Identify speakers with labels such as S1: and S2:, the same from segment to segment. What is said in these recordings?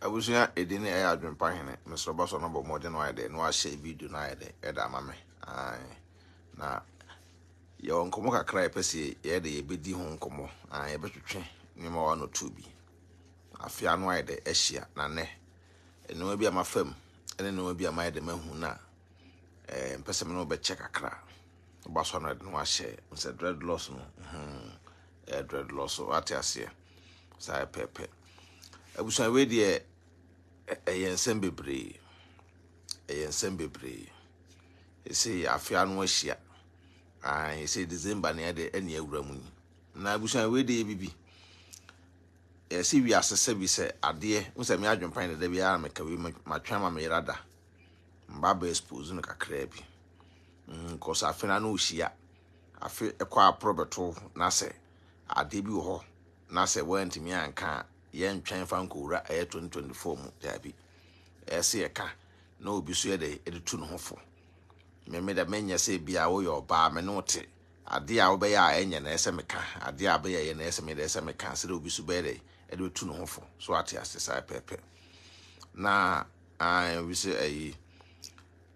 S1: Abusia edini e Adwenepahene Mr. Boss no bo modern why de no a share video na ye de da mame na ye onkomo kakra e pese ye de ye bedi ho nkomo ye betwetwe ni ma wa no to bi afia no why de ehia na ne eno bi amafam ene no bi amay de mahu na pese me no be check kakra Boss no de no a share se dread loss no dread loss what ase sai pepe abusia we de ensem bebre ese afia no ahia ese December na de ene awura mu na abusan we de bibi ese wi asese bi se ade nse me Adwenepahene de bia me ka wi matwa ma me rada mba ba expose no kakra bi cause afina no ahia afi ekwa probeto na se ade bi ho na se wantimi anka ye ntwan fa nkowura 2024 mu dabi ese yeka na obi so ye de tu no hofo me da menya se bia wo yo ba me no te ade a wo be ya enya na ese meka ade a be ye na ese me de ese meka se obi so be de tu no hofo so ate ase sai pepe na we say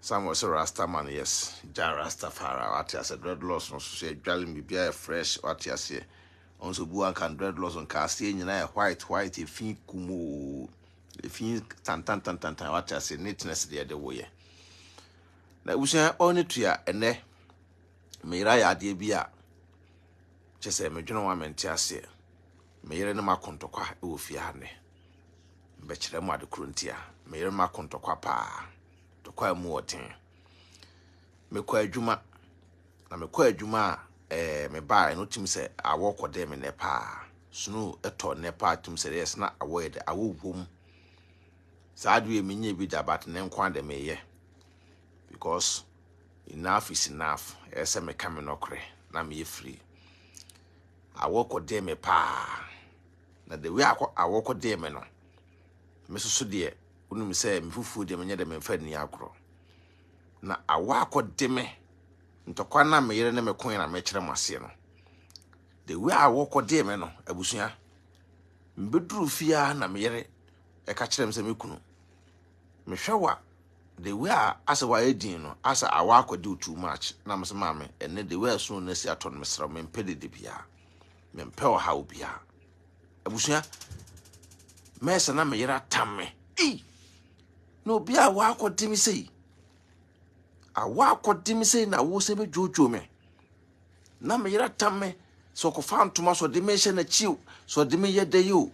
S1: someone say Rasta man, yes, Jan Rastafari ate ase dreadlocks no so say dwalem bibia fresh ate ase onso buan kan dreadlocks on cast nyina white e fin kumo e fin tan ate ase neatness de wo ye na usia oni tua ene meira ya de bia chese medweno wa mente ase meire ne makontokwa e wo fie ha ne be kire mu ade krontia meire makontokwa pa tokwa mu woten mekwa adwuma na mekwa adwuma me ba no tim se awo kode me ne pa sunu eto ne pa tim se yes na awo de awo wom saadu e menye bi da bat ne nkwa de meye because enough is enough ese me kame no kre na me free awo kode me pa na de we awo kode me no me susu de unum se me fufu de menye de me fa ni agro na awo akode me ntokwa na me yere na me kon na me kire mase no de we awo kode me no abusua mbeduru fia na me yere e ka kire me se me kunu me hwewa the way as a edin no as a awako do too much na me mama ene the way so na si aton mesra me mpede de bia me mpe o ha obia abusua mesa na me yera tamme no bia awako dimi sei na wo se be jojo me na me yera tamme so ko fantuma so de me she na chiu so de me yede yo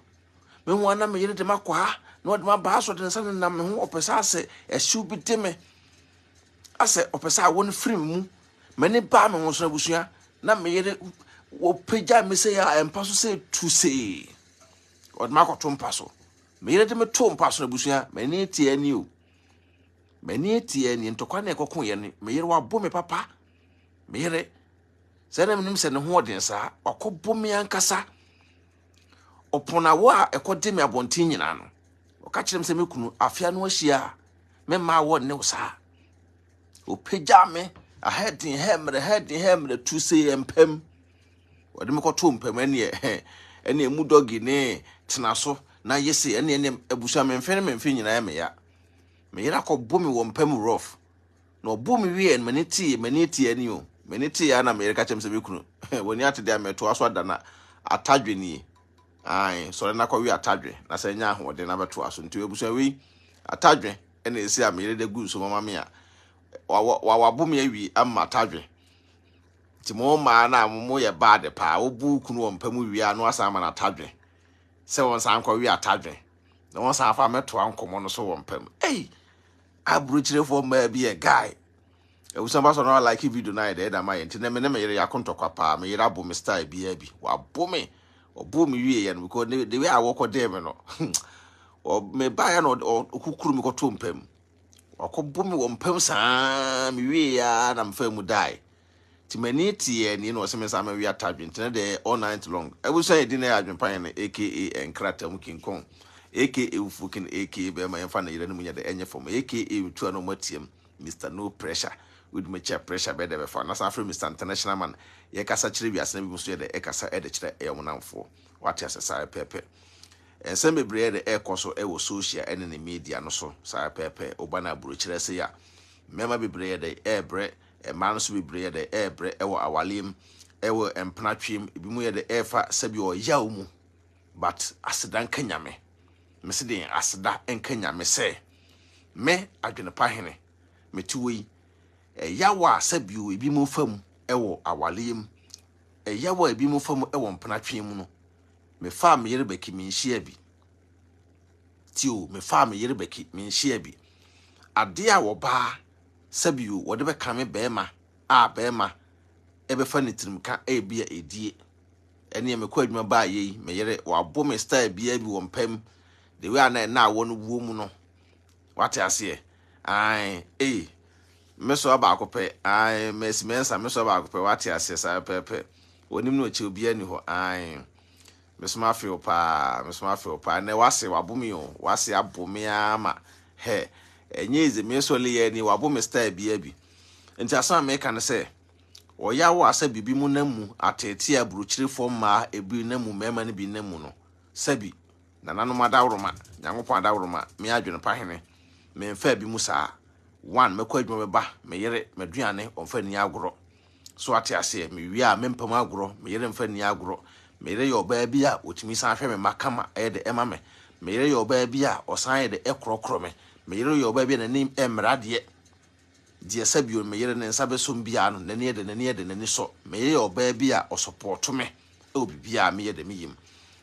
S1: me ho na me yere de makwa no de ma ba so de nsan na me ho opesa ase ehwu bi de me ase opesa won free mu me ne ba me ho so abusua na me yere wo peja me se ya empa so se tu se o de makoto mpa so me yere de me to mpa so abusua me ne tie ani o me ne tie ani ntokwa na ekokon ye ne me yere wa bo me papa me yere se na me nim se ne ho odin sa okobo me ankasa opona wo a ekode me abontin nyina no o ka kirem se me kunu afia no ahia me ma wo ne usa o peja me a heading hemre to say empem o de me ko to empem ene emu dogi ne tena so na yesi ene abusa me mfe nyina me ya me yira ko bo me wo empem rough no bo me wie en mani tie ani o mani tie ya na me yira ka kirem se me kunu woni atede ameto aso adana atadwe ni so na kwa wi atadwe na se nya ho de na beto aso nti ebusa wi atadwe ene esi amire de gu so mama me a wa bom ya wi amma atadwe ti mo ma na mo ye bad pa obu kunu wo mpamu wi a no asa ma na atadwe se won san kwa wi atadwe na won san fa meto ankomo no so wo mpam aburu chirefo ma bi e guy ebusa ba so no like video na de da ma ye nti na me yere yakontokwa pa me yere abo me style bi wa bome obu mi wie ya no because the way I walk dem no o me ba ya no okukuru mi ko to mpam okobu mi wo mpam saa mi wie ya na mfa mu dai ti mani tie ni no se me sa ma wi atadwe ntene de all night long ebusa e di na Adwenepahene aka enkrata mu kinkon aka ufukin aka be ma yfa na yire no mu nya de enye fom aka tu no matiem Mr. No Pressure with me check pressure be de for na sa from Mr. International man ye kasa kire wi asena bi muso ye de e kasa e de kire e wonamfo what ase sai pepe ensem bebre de ekoso ewo social ene ne media no so sa pepe obana buru kire se ya mema bebre de ebre man so bebre de ebre ewo awalem ewo empnatwem ebimu ye de efa sabi o yaw mu but aseda nka nyame mese den aseda nka nyame se me Adwenepahene metuwi yawa sabi o ebimu fam ewo awalem yawa ebimu fam ewo empnatwem mu no me fa me yere Becky minhia bi tio me fa me yere Becky minhia bi ade a wo ba sabi o wo de be kan me bema bema ebe fa ne tirimka bia edie ene me kwa adwuma ba yi me yere wa bo me style bia bi wo mpam the way na wo no wo mu no wate ase me so ba akopɛ mes mensa me so ba akopɛ wate ase sa pepe wonim no chi obi ani ho me so ma feel pa na wase wa bo me o wase abo me ama he enye ize me so le ye ni wa bo me style bia bi nti asan me kan se oya wo asa bibi mu namu atete aburuchire fom ma ebi namu mema ne bi namu no sabi nanano madawroma nyankopon adawroma me Adwenepahene me mfa bi mu saa one mekwa adwuma beba me yere maduane omfa ni agoro so ate ase me wi a mempam agoro me yere mfa ni agoro me yere yo ba bi a otimi san hwe me makama de ema me yere yo ba bi a osan de ekrokro me yere yo ba bi na nim emrade die sabio me yere ne nsa besom bia no na ne de nani so me yere oba bia o support me obi bia me yede me yim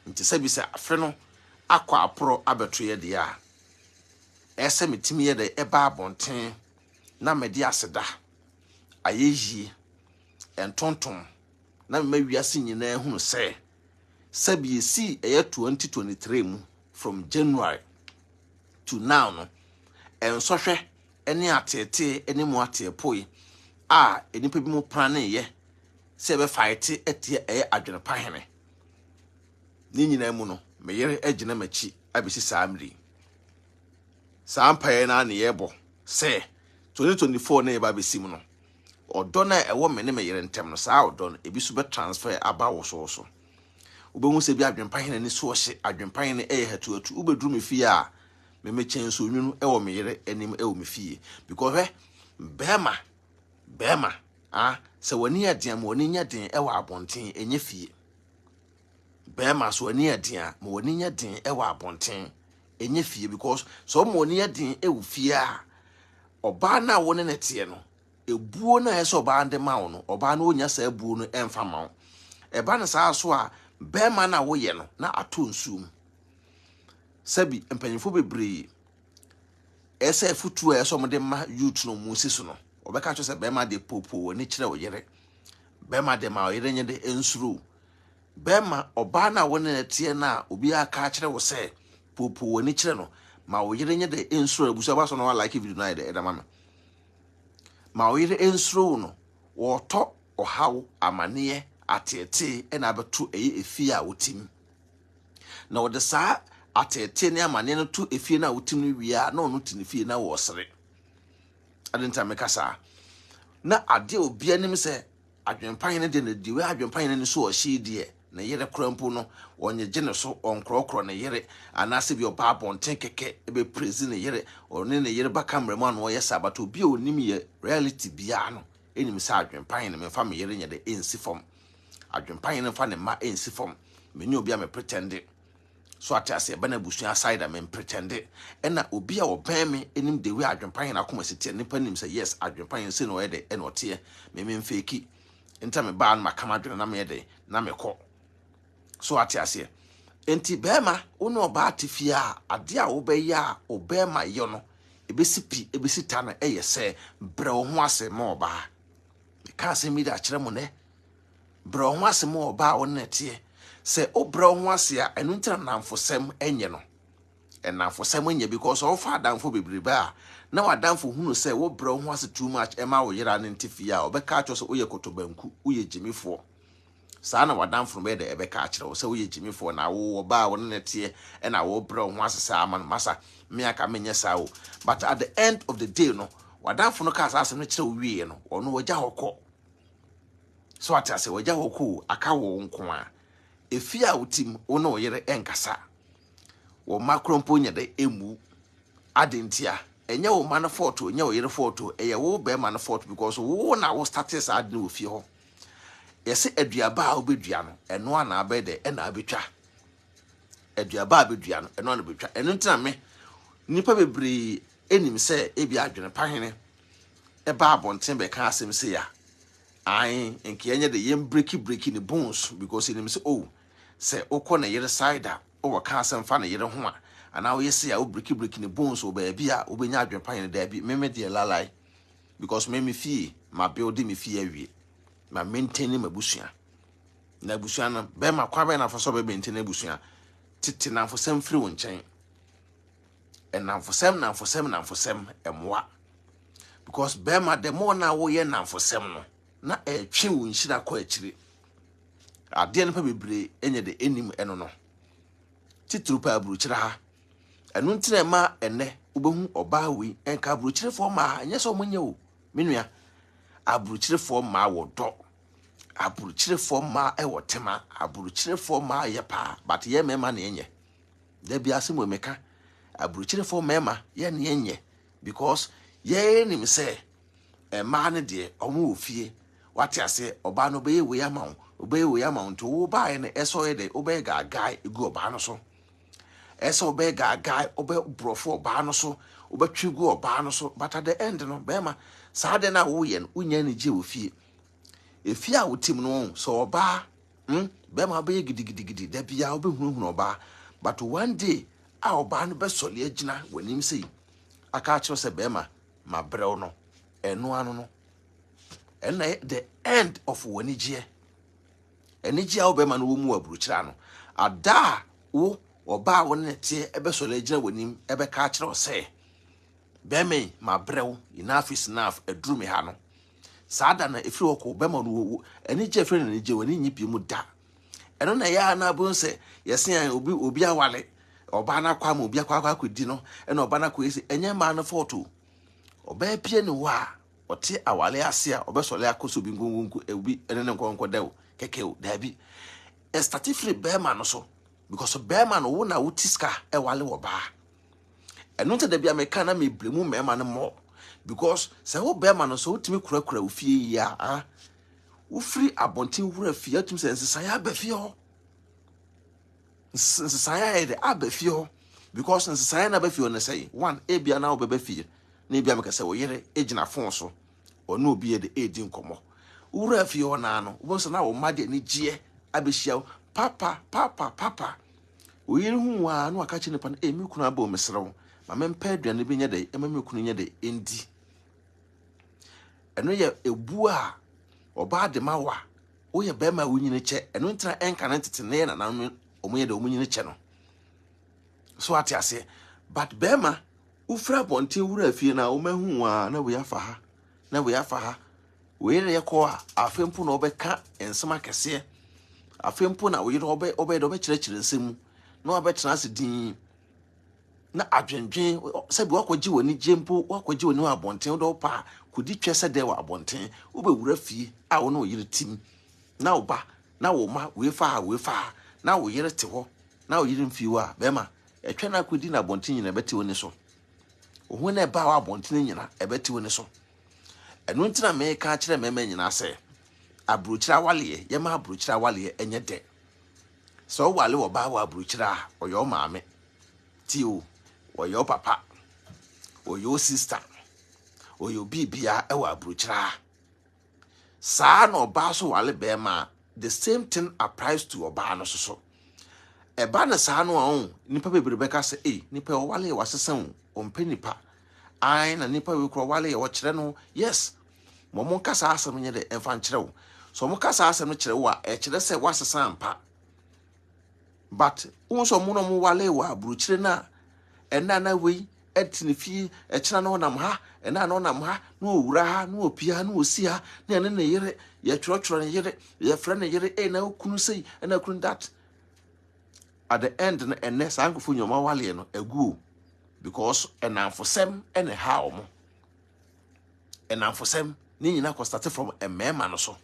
S1: nti sabi se afe no akwa apro abeto ye de a ese metimi yede eba abonten na me de aseda ayeyi entonton na me wiase nyina hunu se sabi si eye 2023 mu from January to now no ensohwe ene atete ene mu atepoi enipa bi mu plan ye se be fight etie Adwenepahene ni nyina mu no me yere agina machi abisi samri sampaye na yebo se 2024 na yeba besi mu no odo na ewo me ne me yere ntem no saa odo no ebi so be transfer aba wo so obehu se bi Adwenepahene ni so hye Adwenepahene hatu ubedru me fie a me mechen so nwunu ewo me yere enim ewo me fie because bema se wani adia ma wani nya den ewo abonten enye fie bema so wani adia ma wani nya den ewo abonten enye fie because so mo wani adia ewo fie a oba na woni nete no ebuo na yeso oba ande ma wo no oba na onya sa ebuo no emfa ma wo eba na sa so a bema na wo ye no na ato nsum sabi empanyefo bebre ese futu eso mo de ma youth no mu sisu no obeka cho se bema de popo ni kire wo yere bema de ma yere nye de ensuro bema oba na woni na tie na obi aka kire wo se popo ni kire no ma wo yere nye de ensuro abuso ba so no like video na de edama ma wo yere ensuro no wo to ohaw amane atete na abeto efi a wotim na wo de saa atete ne amane no to efie na wotim no wia na ono tini fie na wo sere adenta mekasa na ade obi anim se Adwenepahene de na diwe Adwenepahene ni so o hye die na yere krampo no onye gene so onkrokro na yere anase bi oba bonten keke ebe prezi na yere one na yere ba camera man wo yesa bato bi onim ye reality bia no enim se Adwenepahene me fa me yere nya de ensi fom Adwenepahene fa ne ma ensi fom me ni obi a me pretend so atase bana busua side am pretend na obi a oban me enim de we Adwenepahene akoma sitie nipa nim say yes Adwenepahene se no ye de eno tie me mfeki enta me ba na makama dwene na me ye de na me kɔ so atase enti bema ono oba atifia ade a wo be ya obema yo no ebesi pi ebesi ta na eye se bre wo ho ase ma oba me ka se mi da kire mo ne bre wo ho ase ma oba wo na tie se obra ho ase a enu ntra namfosem enye no enamfosem enye because of fa damfo bebrebe a na wadamfo hunu se wo bra ho ase too much ema wo yera ne ntifia a obeka acho se oye kotobanku uye jimifo saa na wadamfo be de ebeka akire wo se oye jimifo na wo ba wo ne tie na wo bra ho ase saa man masa me aka menye saa o but at the end of the day no wadamfo no ka saa se no kire wo wie no ono wagya hokɔ so atase wagya hokɔ aka wo nko a efia utim ono yere enkasa wo makrompo nya de emu adentia enye wo man photo enye wo yere photo eye wo be man photo because wo na wo status ad no fie ho yesi aduaba a obedua no eno ana abede ena abetwa aduaba abedua no eno ana betwa eno ntina me nipa bebre enim se ebi Adwenepahene eba abonten be ka asem se ya ai enke enye de yem breaki ni bones because enim se oh se okọ na yere side o ka asem fa na yere ho a ana wo yesi ya o breaki ni bones o ba bia obenya Adwenepahene da bi meme de lalai because me fie ma build me fie awie ma maintain ma busua na busua na be ma kwa be na faso be maintain busua titi na fosem free won chen na fosem emwa because be ma the more na wo ye na fosem no na twe wo nhira kwa akire ade ne pa bebre enye de enim eno no titru pa abruchira ha enu ntire ma ene ubehu oba wi enka abruchirefo ma enye so monye o menua abruchirefo ma wodo abruchirefo ma ewo tema abruchirefo ma ye pa but ye mema na enye da bia asemo meka abruchirefo mema ye na enye because ye nim se ma ne de omo ofie wate ase oba no be ye we amawo obe we amawo to wo ba ye ne eso ye de obe ga guy egu oba no so eso obe ga guy obe brofo oba no so obe twegu oba no so but at the end no be ma saa de na wo ye no unya ne je ofie efie a wotim no so oba be ma be gidigidi da bia obe hunhun oba but one day a oba no be sole agina wanim sei aka kire se be ma brew no eno anu no ena the end of wanigye enigye a obe ma no wo mu abruchira no ada wo oba wo ne te ebe sole agina wanim ebe ka kire o se be me ma brew enough is enough eduru me ha no sada na efiri woko be ma no enigye efiri na enigye wani nyipi mu da eno na ya na bo nse yesen obi awale oba na kwa ma obi akwa akodi no ena oba na kwa esi enye ma na photo oba pie ne wa ote awale ase a obesole akoso bi ngongongo ebi ene ne nkonko dawo kekeo dabi estatifri be ma no so because be ma no wo na wutiska ewale wo ba eno nte da bia me kana me blemu me ma no mo because se wo be ma no so utimi kurakura ofie ya ufiri abontin wura fie atum se nsesaya ba fie ho nsesaya ede aba fie ho because nsesaya na ba fie ho ne say one ebia na wo be fie na ebia me ka se wo yere ejina fon so ono obi ede edi nkomo wura fie ho na no wo so na wo made ni gie abehia papa wo yere hu wa na aka chi ne pa na mi kunu aba o mesrew ma mempa aduane bi nya de ema me kunu nya de endi eno ye ebu a oba de mawa wo ye be ma wo nyine che eno ntra enka na tete ne na na no omoye de omunyine che no so ate ase but be ma ufra bonten wura fie na wo mahu a na wo ya fa ha na wo ya fa ha wo yere ye ko a afempu na obeka ensema kese afempu na wo yere obe kire nsemu na obe tena se din na adwendwen sabi wakwaji woni jempo wakwaji woni abonten do pa kudi twese de wa abonten wo be wura fie a wo no yire tim na wo ba na wo ma we fa na wo yire te ho na wo yire mfi wa be ma etwe na kudi na abonten nyina beti woni so wo na ba wa abonten nyina ebeti woni so eno ntina me ka kire mema nyina se abruchira wale ye ma abruchira wale enye de so wale wo ba wa abruchira oyo maame ti o oyo papa oyo sister oyo bibia ewa abruchira saa no ba so wale be ma the same thing applies to oba no so eba na saa no on nipa bebre beka se nipa o wale wasesen o mpe nipa ai na nipa we kro wale wo kire no yes mo kasa asem nye de emfa kire wo so mo kasa asem kire wo a kire se wasesen ampa but unso mo no mo wale wa abruchire na ena na we etini fi kire na onam ha ena na onam ha na owura ha na opia na osi ha na ene na yere ye twotworo ne yere ye fra ne yere na okunu sei na okunu that at the end na ene sankofo nyoma wale no agu because enamfosem ene ha omo enamfosem ni nyina ko start from emema no so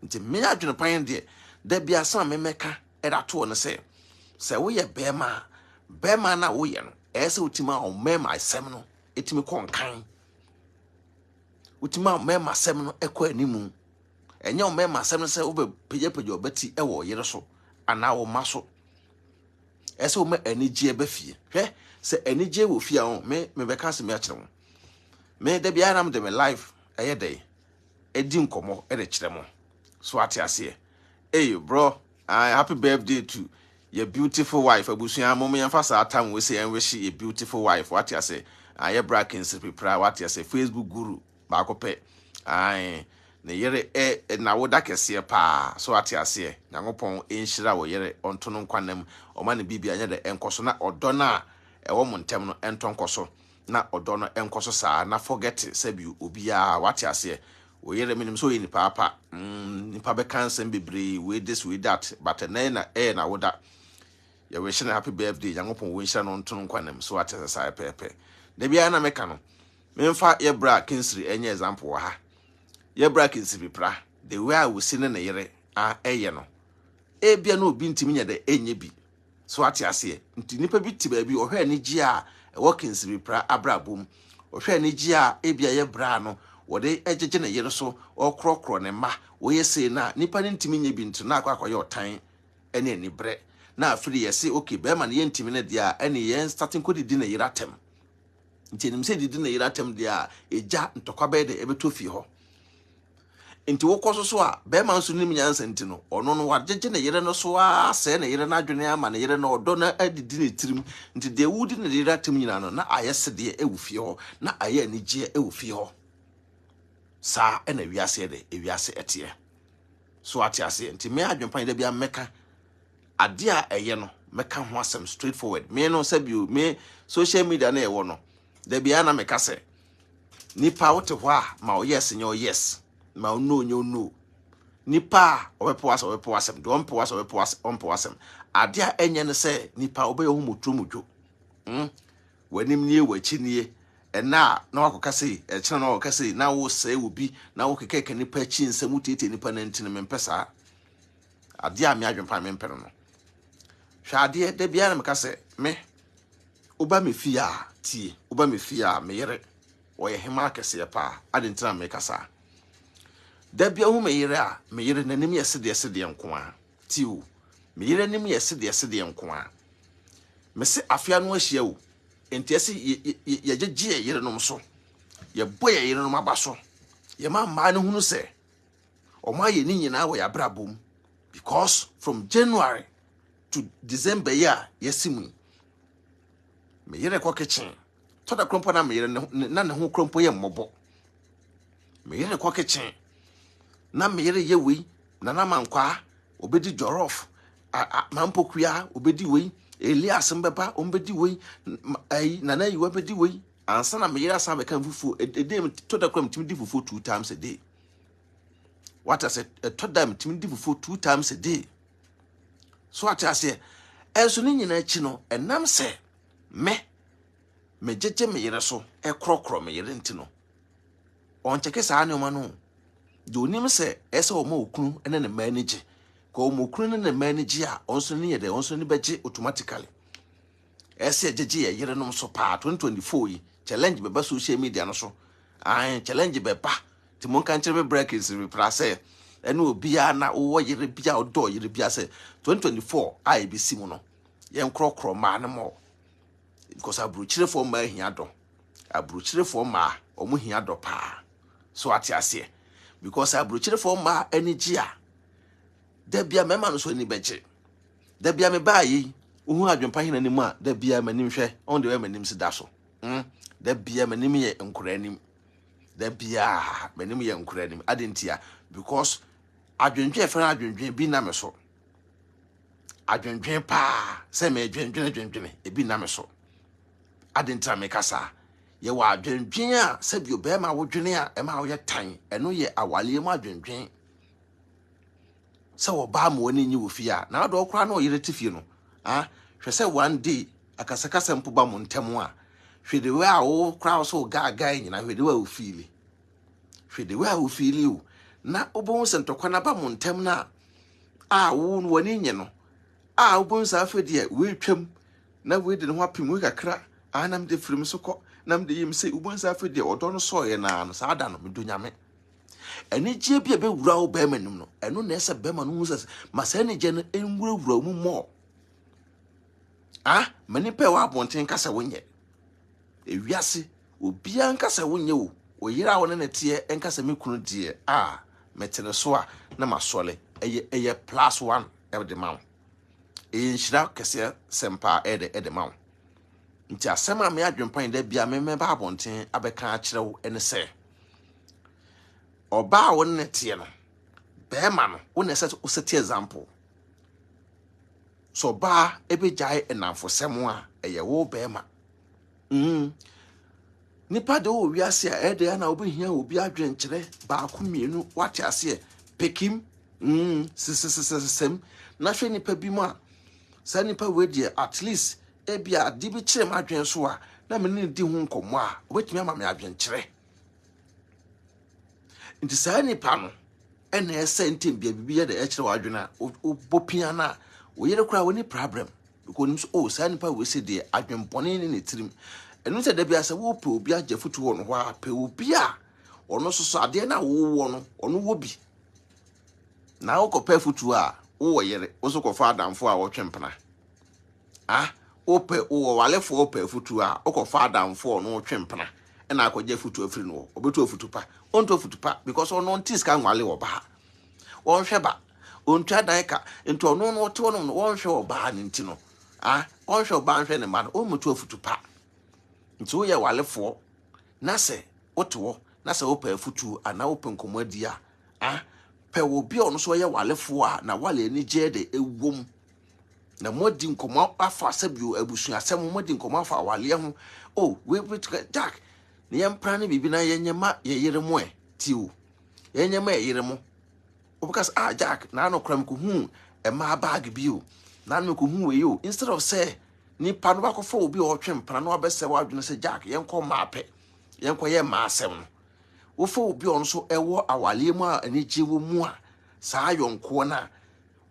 S1: nti me Adwenepahene de da bia san me meka era to no se wo ye bema bema na wo ye no ese utima o mema asem no etimi konkan utima mema asem no ekọ animu enye o mema asem no se wo be peje obati ewo yere so ana wo maso ese wo ma anigye ba fie hwe se anigye wo fie a me be ka se me akere mo me da bia na me de me life eye dey edi nkomo e de kire mo so ate ase hey bro happy birthday to your beautiful wife abusuan mo me yemfa sa atam we say en wish a beautiful wife what you say your brackets prepare what you say Facebook guru ba ko pe na yere na woda kese pa so what you say nyangopon enhira wo yere onto no nkwanam o ma ne bibia nya de enkoso na odo na ewo mo ntem no entonkoso na odo no enkoso saa na forget sabi obia what you say we yere minim so yini papa nipa be cancel bebre we this we that but na woda ya we shine happy birthday yangopon we shine no ntun kwanem so atese sai pepe de bia na meka no memfa ye bra kinsri enye example ha ye bra kinsri pra the way I will see na yere eye no e bia na obi ntimi nya de enye bi so ate ase nti nipa bi ti ba bi ohwe ani gi a wo kinsri pra abrabom ohwe ani gi a e bia ye bra no wode ejeje na yere so okrokro ne ma wo yese na nipa ne ntimi nya bi ntu na akwa ye otan ene ani bre na afiri yesi okay be ma ne yentimi ne dia ene yen starting kodi di na yere atem nti nim se di na yere atem dia eja ntokwa be de ebeto fi ho nti wo koso so a be ma nso nim nyansa nti no ono no wajeje na yere no so a se na yere na adwene ama na yere na odo na adidi ne tirim nti de wudi na yere atem nyina no na ayese de ewu fi ho na aye anigye ewu fi ho sa ena wiase de ewiase etie so ate ase nti me adwempan de bia meka ade a eye no meka ho asem straightforward me no sabio me social media na ewo no de bia na meka se nipa wote ho a ma o yes nyo yes ma o no nyo no nipa obepo asem do ompo asem ade a enye ne se nipa obe ho motro wanim nie wachi nie ena na wakoka sei echena na wakoka sei na wo se obi na wo kekeke nipa chi nsem tete nipa na ntine mempesa ade a me adwempa mempere no hwade de bia na meka se me oba me fia tie oba me fia me yere wo ye hema kese pa ade ntina me kasa da bia hu me yere nanim yesede nko a tiu me yere nim yesede nko a me se afia no ahia wo enti ese ye gege yere no so ye boye yere no abaso ye ma ne hunu se o ma ye ni nyina wo ya brabom because from January to December ya yesimu me yere ko kitchen to da krompo na me yere na ne ho krompo ye mmobo me yere ko kitchen na me yere ye wi na mankwa obedi jorof mampokua obedi wi Elias mbeba ombedi wi ai nana yi wabedi wi ansa na me yere asa be kan fufu edem to da krom timi di fufu 2 times a day what I said to them timi di fufu 2 times a day so what I say enso ni nyina chi no enam se me jeje me yere so ekrokro me yere ntino on cheke sa ane oma no do nim se ese o ma okunu ene ne manage ko o ma okunu ne manage a onso ni yede onso ni beje automatically ese jeje ye yere no so pa 2024 yi challenge be ba social media no so challenge be ba ti mon kan chebe breakers replace ene obia na wo yere bia odo yere bia se 2024 IBC mu no ye nkrokro ma ne mo because abruchirefo ma hia do abruchirefo ma omu hia do pa so ate ase because abruchirefo ma energy a da bia mema no so ni beche da bia me ba yi ohu adwempahene ni mu a da bia manim hwe on the way manim si da so da bia manim ye nkuranim da bia manim ye nkuranim adentia because adwendwe fe adwendwe bi na me so adwendwe pa se me adwendwe e bi na me so adentia me kasa ye wa adwendwen a sabio be ma wodwene a e ma wo ye tan eno ye awale mu adwendwen se wo ba ma woni nyi wo fia na do kra na o yire tifie no hwe se one day akasakasa mpo ba mo ntem a hwe de we a wo kra so ga nyina hwe de we a wo fili hwe de we a wo fili o na obo se ntokwa na ba mo ntem na wo woni nye no obo nsa afedi we twam na we de no apim we kakra anam de firim so kɔ nam de yim sɛ ubonsa afi de ɔdɔ no sɔɔ yɛ na no saa da no medo nyame ɛne gye bi a bɛwura wo bɛma nim no ɛno na ɛsɛ bɛma no hu sɛ ma saa ne gye no nwurawura mu mmɔ mani pɛ wɔ abɔnten kasa wonyɛ ewiase obia nkasa wonyɛ wo oyira wo ne netie nkasa me kunu die metene so a na masɔle ɛyɛ +1 ɛde ma wo ɛnhyira kɛseɛ sempa ɛde ma wo nti asɛm a me adwempan da bia me ba abɔnten abɛka akyerɛ wo ɛne sɛ ɔbaa wo ne netie no bɛɛma no wo ne sɛ wo set example so ɔbaa ɛbɛgyae ɛnamfosɛm a ɛyɛ wo bɛɛma nipa de wo wiase a ɛde ana obehia obi adwen kyerɛ baako mienu wate ase pekim sisisisem na hwe nipa bi mu a sa nipa we de at least ebia de bi kyerɛ ma adwen so a na me ne di ho nkɔmɔ a obetumi ama me adwen kyerɛ nti sa nipa no ɛna ɛsɛ ntem bia bibi yɛ de ɛkyerɛ wa adwen a obopia na wo yere kura wo ni problem because sa nipa we se de adwen bɔne ne tirim enu se da bia se wo pe obi agye futu wo no ho a pe obi a ono soso ade na wo wo no ono wo bi na wo kopa futu a wo yere wo so kofa adamfo a wo twempena wo pe wo walefo wo pe futu a wo kofa adamfo no wo twempena na akogye futu afiri no obetu futu pa onto futu pa because ono ntis ka nwale wo ba won hwe ba ontwa dan ka nto ono no to no won hwe wo ba ne nti no won hwe wo ba hwe ne ma no o mutu futu pa nti wo ye walefo na se woto na se wo pa futu ana wo pe nkomadi a pe wo bi ono so ye walefo a na wale ani je de ewom na modi nkomo afa sabio abusu asem modi nkomo afa wale ho we Jack ne yempra ne bibi na yenyema ye yere mo tiwo yenyema ye yere mo because Jack na no kram ko hu e ma bag bio na no ko hu we yo instead of say ni panu ba ko fo obi o twempra na obese wa adwene se Jack yenko maape yenko ye maasem no wo fo obi on so ewo awale mu a ani jewo mu a saa yonko na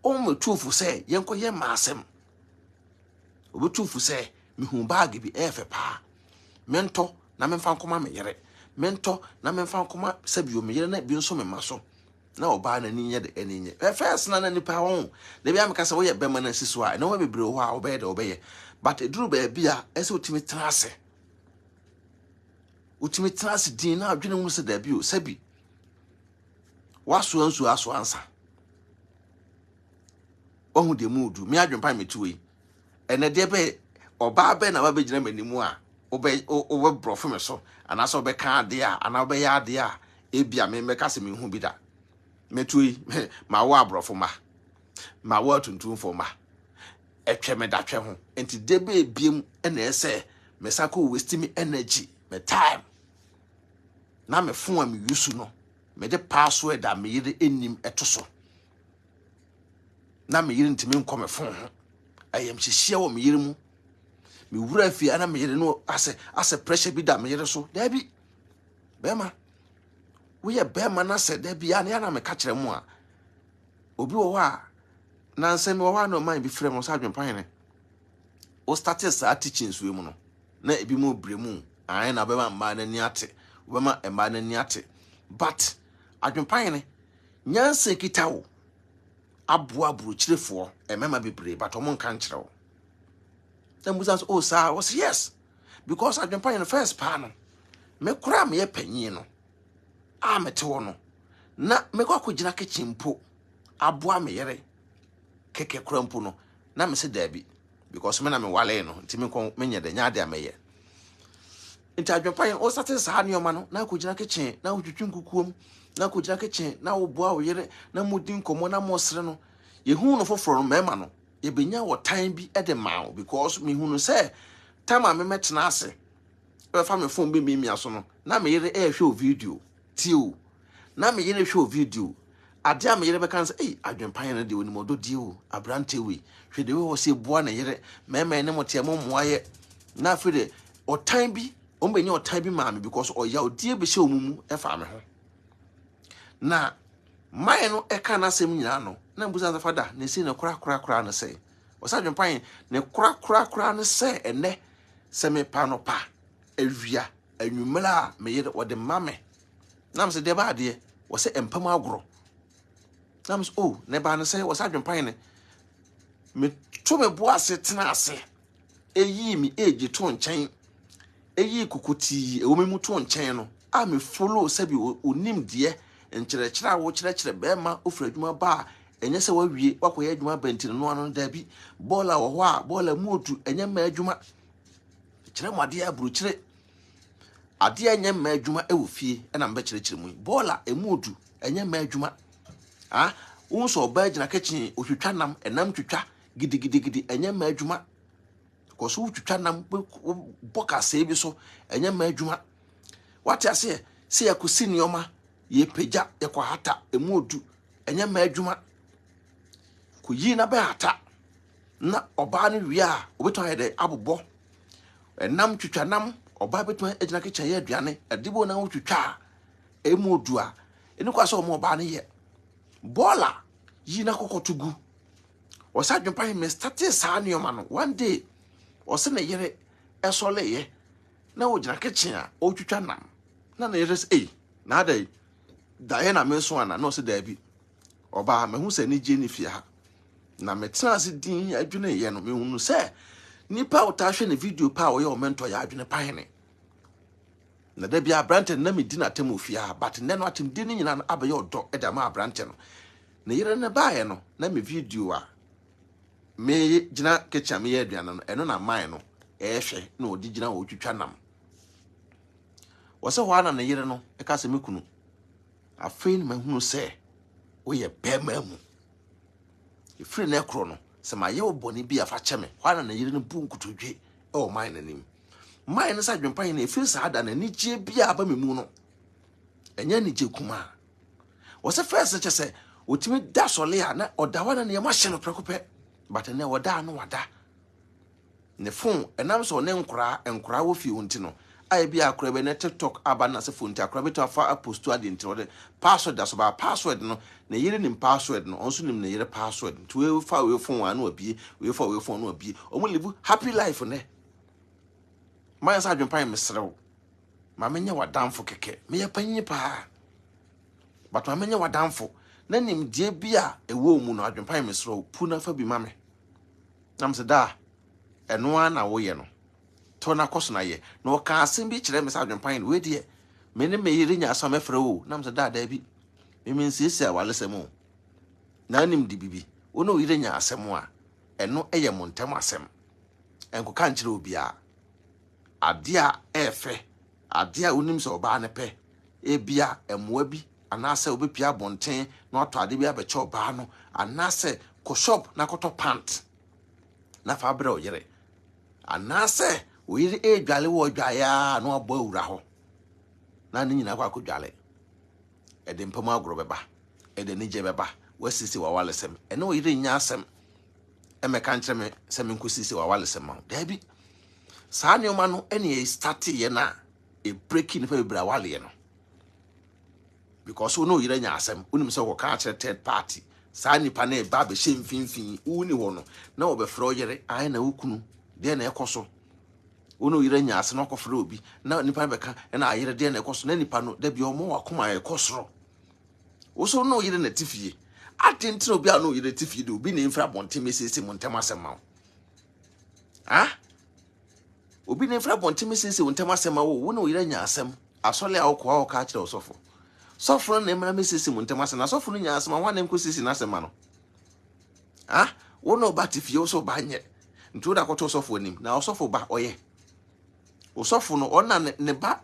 S1: o metufu se yenko ye maasem obetufu se mihu bag bi efe pa mento na memfa nkoma me yere mento na memfa nkoma sabio me yere na bi nso me maso na oba na ni nye de enye first na nipa won na bia meka se wo ye bema na siso a na wo bebre ho a obeye de obeye but eduru ba bia ese otimi trase din na adwene mu se da bi o sabi waso ansu aso ansa ohu de mudu mi adwempa metuwe ene de be oba be na ba begina manimu a obe brofo me so ana so be ka ade a ana obe ya ade a ebia me meka se me hu bi da metui ma wa brofo ma wa tuntumfo ma etwe me da twe ho enti debe biem na ese me sako waste me energy me time na me fon am yusu no me de password a me yire enim etoso na me yire ntimi nko me fon ho ayem hyehye wo me yire mu me wura fi ana me yire no ase pressure bi da me yire so da bi bema we ye bema na se da bi ana na me ka kire mu a obi wo wa na nsem wo wa no man bi frem no sa adwempane o started sa teachings we mu no na ebi mu bremu an na bema mma na ni ate bema mma na ni ate but adwempane nyanse kitawo aboa buruchirefo emema bebre but omo nkan kire wo then musa so sir was yes because adwempane first pa no me kura me panyin no mete wo no na me kwa kugina kitchen po aboa me yere keke kura mpo no na me se dabi because me na me wale no ntimi kon menye de nya de ameye nti adwempane o sate sa ne yoma no na kugina kitchen na wutwutwu nkukuom na kugina kitchen na wo boa wo yere na mudi nkomo na mo sere no yehu no foforo no mema no ye benya wo time bi e de mawo because me hu no say time a me metena ase e fa me phone bi me aso no na me yere e hwe video tiu na me yere hwe video ade a me yere be kan say adwempane no de oni modo dio abrante we hwe de we wo se boa na yere mema ne mote mo moaye na fe de o time bi o mbenya o time bi ma me because o ya o die be hye omumu e fa me ho na mai no e ka na sem nyina no na mbuza za fada na si na kura na say Wasa adwempan ne kura ne se ene se me pa no pa awia anwumela me yere wo de mame nam se de ba de wo se empam agoro nam se oh ne ba ne se wasa adwempan ne me to me bo ase tena ase eyi mi eji to nchen eyi kokoti ewo me mu to nchen no a me follow sabi onim de nkyerɛkyerɛ a wo kyerɛkyerɛ bɛma ofura adwuma ba enye se wawie wakoyɛ adwuma bɛntine no ano da bi bola wɔ hɔ a bola muotu enye ma adwuma kyerɛ mo ade aburukyerɛ ade enye ma adwuma ɛwɔ fie ɛna mbɛkyerɛkyerɛ mu bola emuotu enye ma adwuma wo so ba gyina kitchen otwitwa nam enam twitwa gidigidi enye ma adwuma ko so twitwa nam boka se bi so enye ma adwuma wate ase se yakosi nioma ye peja yakwa hata emuotu enye ma adwuma ko yi na ba hata na oba no wi a obeto ayede abobɔ enam twitwa nam oba beto agina kitchen ye aduane edibo na wo twitwa emuodu a eni kwa so mo oba no ye bola yi na kokotugu wasa adwempan me start saa nioma no one day wose na yere esole ye na wo gina kitchen a o twitwa nam na yere say na dai dae na me so ana no se da bi oba me hu se ni je ni fie ha na me tena se din adwene ye no me hu se nipa o ta hwe ne video pa o ye o mentor ya Adwenepahene na da bia brante na me di na tem ofie ha but ne no atem di ni nyina no abaye odo e da ma brante no na yere ne baaye no na me video a me gina kitchen me ye aduane no eno na man no e hwe na odi gina o twitwa nam wose ho ana na yere no e ka se me kunu afei ma hunu se wo ye bema mu ifiri na ekro no se ma ye oboni bi afa cheme ho ana na yere no bu nkutodwe e o man nanim man no sa Adwenepahene na ifiri sa ada na ni je bia aba memu no enya ni je kuma wose first che se otimi da sole a na odawana na ye ma hye no prekope but na oda no wada ne phone enam so ne nkura wo fi wonti no ai bia akura be na TikTok aba na se phone ti akura be to afa post to ade nti wode password da so ba password no na yire nim password no onso nim na yire password to we fa we phone wa na obie we fa we phone na obie omo live happy life ne my sa Adwenepahene mesrew ma menye wadamfo keke me ye panyi pa but ma menye wadamfo na nim die bia ewo mu no Adwenepahene mesrew pu na fa bi ma me nam se da eno na wo ye no to na koso na ye na o ka asem bi kire me sa Adwenepahene we de me ne me yiri nya asam efre wo nam se da bi me nsisi a walesem o na nim di bibi wono yiri nya asem a eno eye montem asem enko kan kire obi a ade a efe ade a onim se oba ne pe ebia emoa bi anase obepia bonten na oto ade bi abeche oba no anase ko shop na koto pant na fa bra oyere anase oyire edwale wo dwaya na obo awura ho na ni nyina kwa akodwale ede mpam agoro beba ede ni je beba wasisi wa walesem ene oyire nya asem emeka nkyereme se menkosisi wa walesem ma da bi saa ne oma no ene e start ye na e breaking fa bibra wale ye no because no yire nya asem unim se wo ka kire third party saa nipa na e ba be hye mfinfin uni ho no na wo be fro yere ai na wukunu de na ekoso wono yire nya asem no kofro obi na nipa be ka na ayire de na ekoso na nipa no da bi omo wakoma ekosoro wo so no yire na tifie atentire obi a no yire tifie de obi na infra bonte mesese montem asem ma obi na infra bonte mesese montem asem ma wo no yire nya asem asole a wo ko ka kire osofo sofro na emra mesese montem asem na sofro nya asem wa na nkosisi na asem ma no wo no ba tifie wo so ba nye ntu da koto osofo anim na osofo ba oye osofo no ona ne ba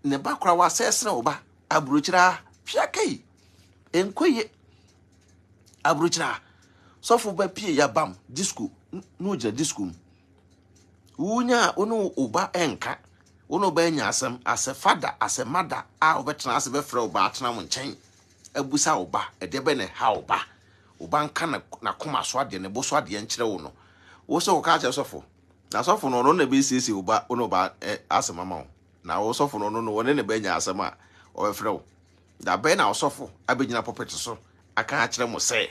S1: ne ba kra wa sesere wo ba aburukyira hwakai enkoye aburukyira sofo ba pie ya bam disco no gya disco wunya ono oba enka ono ba nya asem ase fada ase mada a obetena ase be frɛ oba atena mo nkyɛn abusa oba ede be ne ha oba nka na koma so ade ne bo so ade nkyerɛ wo no wo so ka kye sofo na sofo no na be sisi oba ono ba asem ama wo na wo sofo no wone ne ba nya asem a o be frɛ wo da be na sofo abegyina popet so aka akire mo sɛ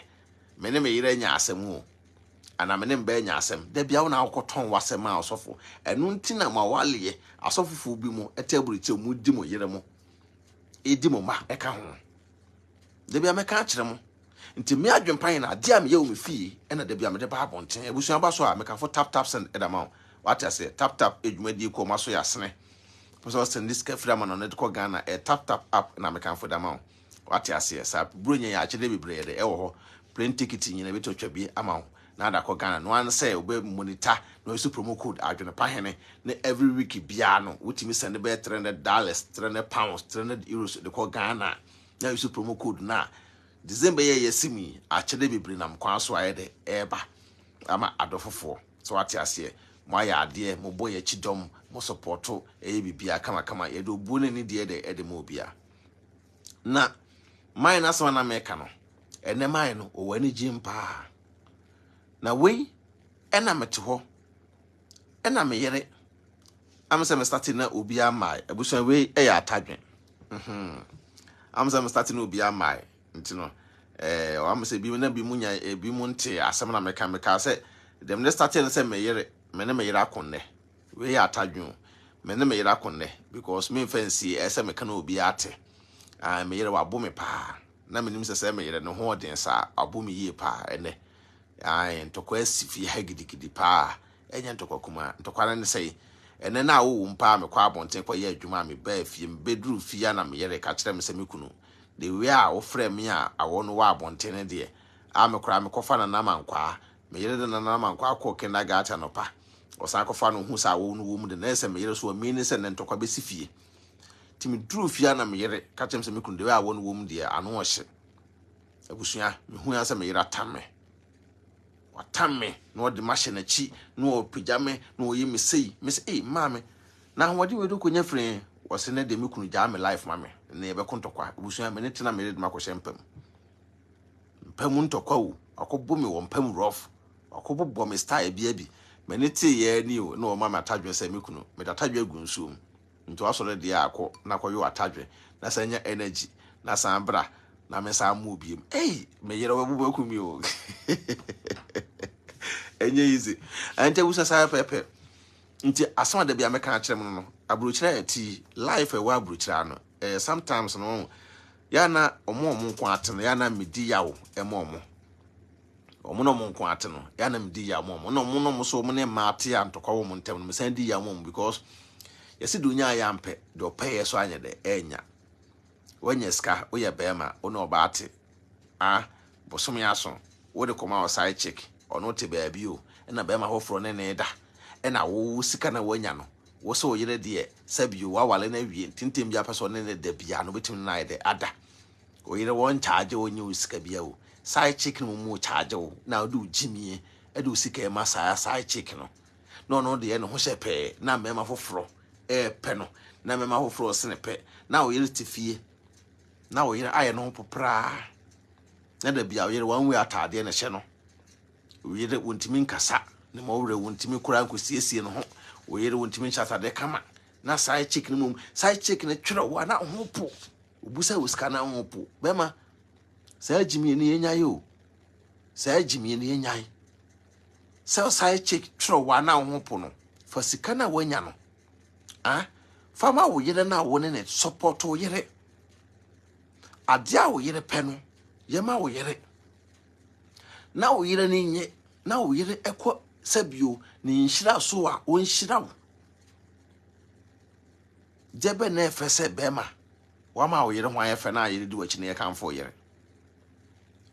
S1: me ne me yire nya asem wo ana me ne mba nya asem da bia wo na akoton wasem a osofo enu ntina ma wale asofofo bi mu etaburiche mu di mo yere mo edi mo ma eka ho da bia me ka kire mo nti me adwempan na ade a me ye wo me fie ena da bia me de ba abonten ebusuan ba so a me ka fo tap send edama what I say tap edwumadi ko ma so ya sene so send this free man on it ko Ghana tap app na me ka fo dama what I say sa bronya ya akide bebre de e wo ho plane ticket nyina be to twa bi ama na da ko Ghana no an say obe monitor no use promo code Adwenepahene na every week bia no wutimi send be $300 £300 €300 de ko Ghana na use promo code na December ye yesimi akide bebre na mkwan so ayede eba ama adofofo so what I say mo ya ade mo boye chidom mo supporto bibia kama ye do bu ne ni de mo bia na mine na so na meka no ene mine no o wani jimpa na we ena mete ho ena me yere am say me start na obi amai abusuan we ya atadwen am say me start na obi amai ntino am say bi na bi munya bi mu nte asem na meka say dem ne start na say me yere me ne me yere akonne we ya atadwen me ne me yere akonne because me fancy say me kana obi ate me yere wa bo me pa na me nim say me yere no ho den sa abo me yie pa ene ntokwa asifi ha gidigidi pa enya ntokwa kuma ntokwa na say ene na wo mpa me kwa abonten kwa ye adwuma me ba fie me bedru fie na me yere ka kire me se me kunu de we a wo frɛ me a awo no wa abonten de me kora me kofa na mankwa me yere de na mankwa akọ kindergarten no pa o sa kofa no hu sa wo no wo mu de na se me yere so me ni se ne ntokwa be sifie ti me dru fie na me yere ka kire me se me kunu de we a wo no wo mu de ano o hye abusua me hu ya se me yere atame watame no de machine chi no pijame no yi say mame na wodi we do konya free wose na de me kunu ja me life mame na ye be kontokwa busuan me ne tena me de makọ shempam mpam ntokwa wo akobo me wo mpam rough akobo me style bi me ne te ye ni o na o mama atadwe say me kunu me atadwe agu nsuom nto asore de akọ na koyo atadwe na sanya energy na sambra na me sa mu biem me yere wabubu akumi o enye easy ante wusa sa pepe nti asama da bia me kan kire no abrochira ati life e wa abrochira no sometimes no ya na omo nko atene ya na medi yawo omo no nko atene ya na medi yawo no so mo ne maate ya ntokwa wo mo ntem no me san di yawo because yesi dunya ya mpe do pay so anya de enya wanya ska wo ye bema wo no baate bosom ya so wo de koma o side check ono te baabi o na bema hofro ne da na wo sika na wanya no wo so yire de sabio wa wale na wie tintem bia paso ne da bia no betim na ide ada o yire won charge onye o sika bia o side check no mu charge o na do jimie do sika e masa side check no de no ho shepe na bema hofro pe no na bema hofro sene pe na o yire tifie na o yire aye no popra na da bia o yire wan we atade na hye no o yire wontimi nkasa ne ma wure wontimi kura nkosiesie no ho o yire wontimi chata de kama na side chick no mum side chick ne twere wa na ho po obusa uska na ho po bema sa jimi ne yenyaye o sa jimi ne yenyaye sa side chick twere wa na ho po no fa sika na wanya no fama wo yire na wo ne support wo yire ade a wo yire pe no yema wo yire na wo yire ni nye na wo yire ekọ sabio ni nshira so a wo nshira wo jebe na efese bema wa ma wo yire ho ayefe na yire di wachi na ye kanfo yire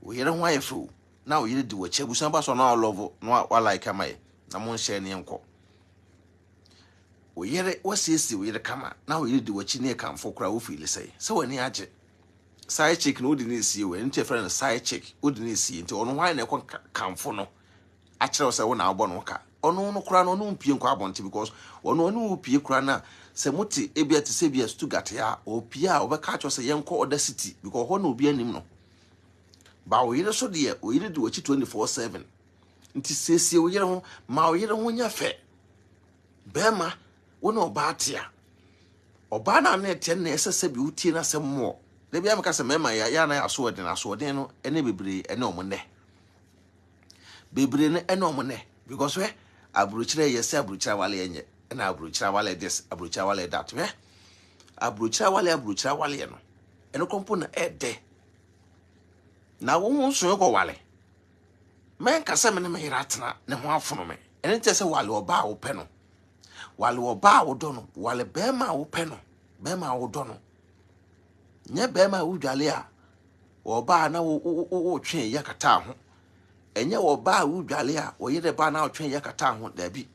S1: wo yire ho ayefe na wo yire di wachi abusan ba so na love no wa like amaye na mo nhye ne enko wo yire wasiesi wo yire kama na wo yire di wachi na ye kanfo kura wo feel say so wani age side chick no di na sie we nche friend side chick odi na sie nti ono hwan na ekon kanfo no a kire se wo na abo no ka ono no kura no no mpie nkwa abonte because ono pie kura na se muti ebia te se bia Stuttgart ya o pie a obeka cho se yenko oda city because ho na obi anim no ba wo yire so de o yire di wachi 24/7 nti sesie wo yire ho ma wo yire ho nya fe bema wo na obatia oba na na ete na esese bi utie na se mo de bia meka se mema ya na aso de no ene bebre ene omo ne bebre ne enom ne because we abrochire yesi abrochire wale enye na abrochire wale this abrochire wale that we abrochire wale no eno kompo na ede na wo hu so ko wale men kasa me ne me yiratena ne ho afono me ene nte se wale oba wo pe no wale oba wo do no wale bema wo pe no bema wo do no nye bema wo dwale a oba na wo twen yakata ho enye oba wo dwale a wo yede ba na wo twen yakata ho da bi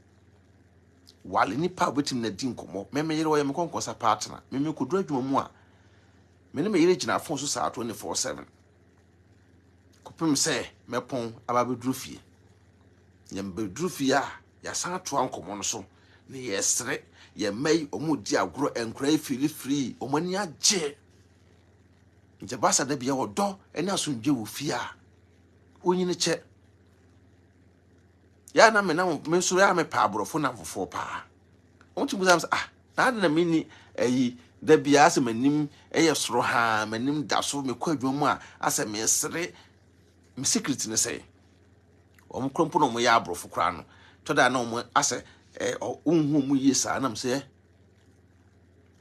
S1: wale nipa betim na din komo me yere wo ye me konkosa partner me kodura dwuma mu a me ne me yere gina fon so saa 24/7 kopem se mepon ababedru fie nyem bedru fie a ya san to ankomo no so ne yesre ye mai omudi agro enkra fili free omani agye nje basa da bia wodo ene asundwe wo fie a onyine che ya na me na me so ya me pa abrofo na fofo pa onti buzam na na mini ayi da bia ase manim eye soro ha manim da so me kwadwom a ase me sere me secret ne say krompo no mo ya abrofo kra no to da na mo ase onhu mu yesa na me say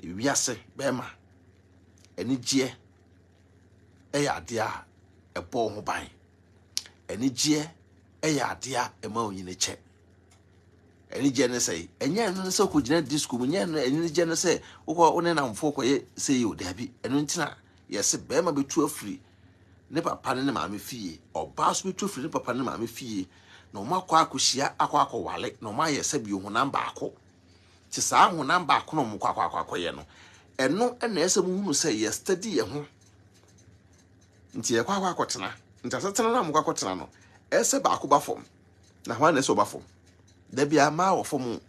S1: wiase bema enigye eya ade a ebo ho ban enigye eya ade a ema onyine che enigye ne say enye no se ko gina disco mu nye no enigye ne say wo one na mfo ko ye say yo dabi eno ntina yese bema betu afiri ne papa ne maame fie oba so betu afiri ne papa ne maame fie no makwa akohia akwa wale no ma yese bi ho namba akọ ti saa ho namba akọ no mkwa ye no eno na ese mu hunu say ye study ye ho nti ye kwa akotena nti asetena na mkwa akotena no ese ba akọ ba fom na hwa na ese ba fom da bia ma wo fom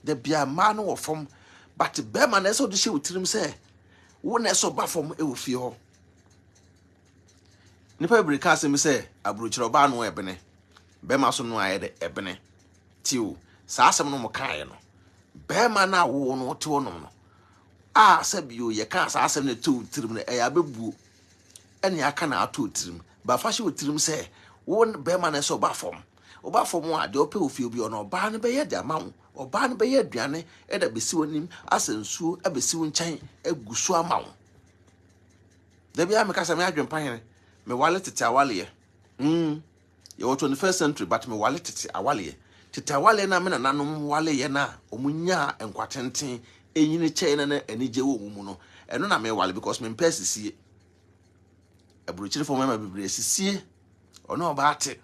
S1: da bia ma no wo fom but be ma na ese odi hye utirim say wo na ese ba fom e wo fie ho nipa brika asem say abrochiro ba no ebene be ma so no ayede ebene tiwo saa asem no mo kae no be ma na wo no te wonom no sabio ye ka saa asem ne to utirim no e ya bebu ene aka na ato utirim ba fa hye utirim say wo be ma na ese ba fom oba fom a de ope ofie obi ono oba ne be ye de amawo oba ne be ye aduane e da besi wonim asensuo abesi wo nkyɛn agusu amawo da bia me kasa me adwenpahene me wale tete awale ye ye 21st century but me wale tete awale na me na nanom wale ye na omunya enkwatenten enyine kyɛn na anigye wo mu no eno na me wale because me mpɛsisie abrochire fom ma bibre sisie ono oba ate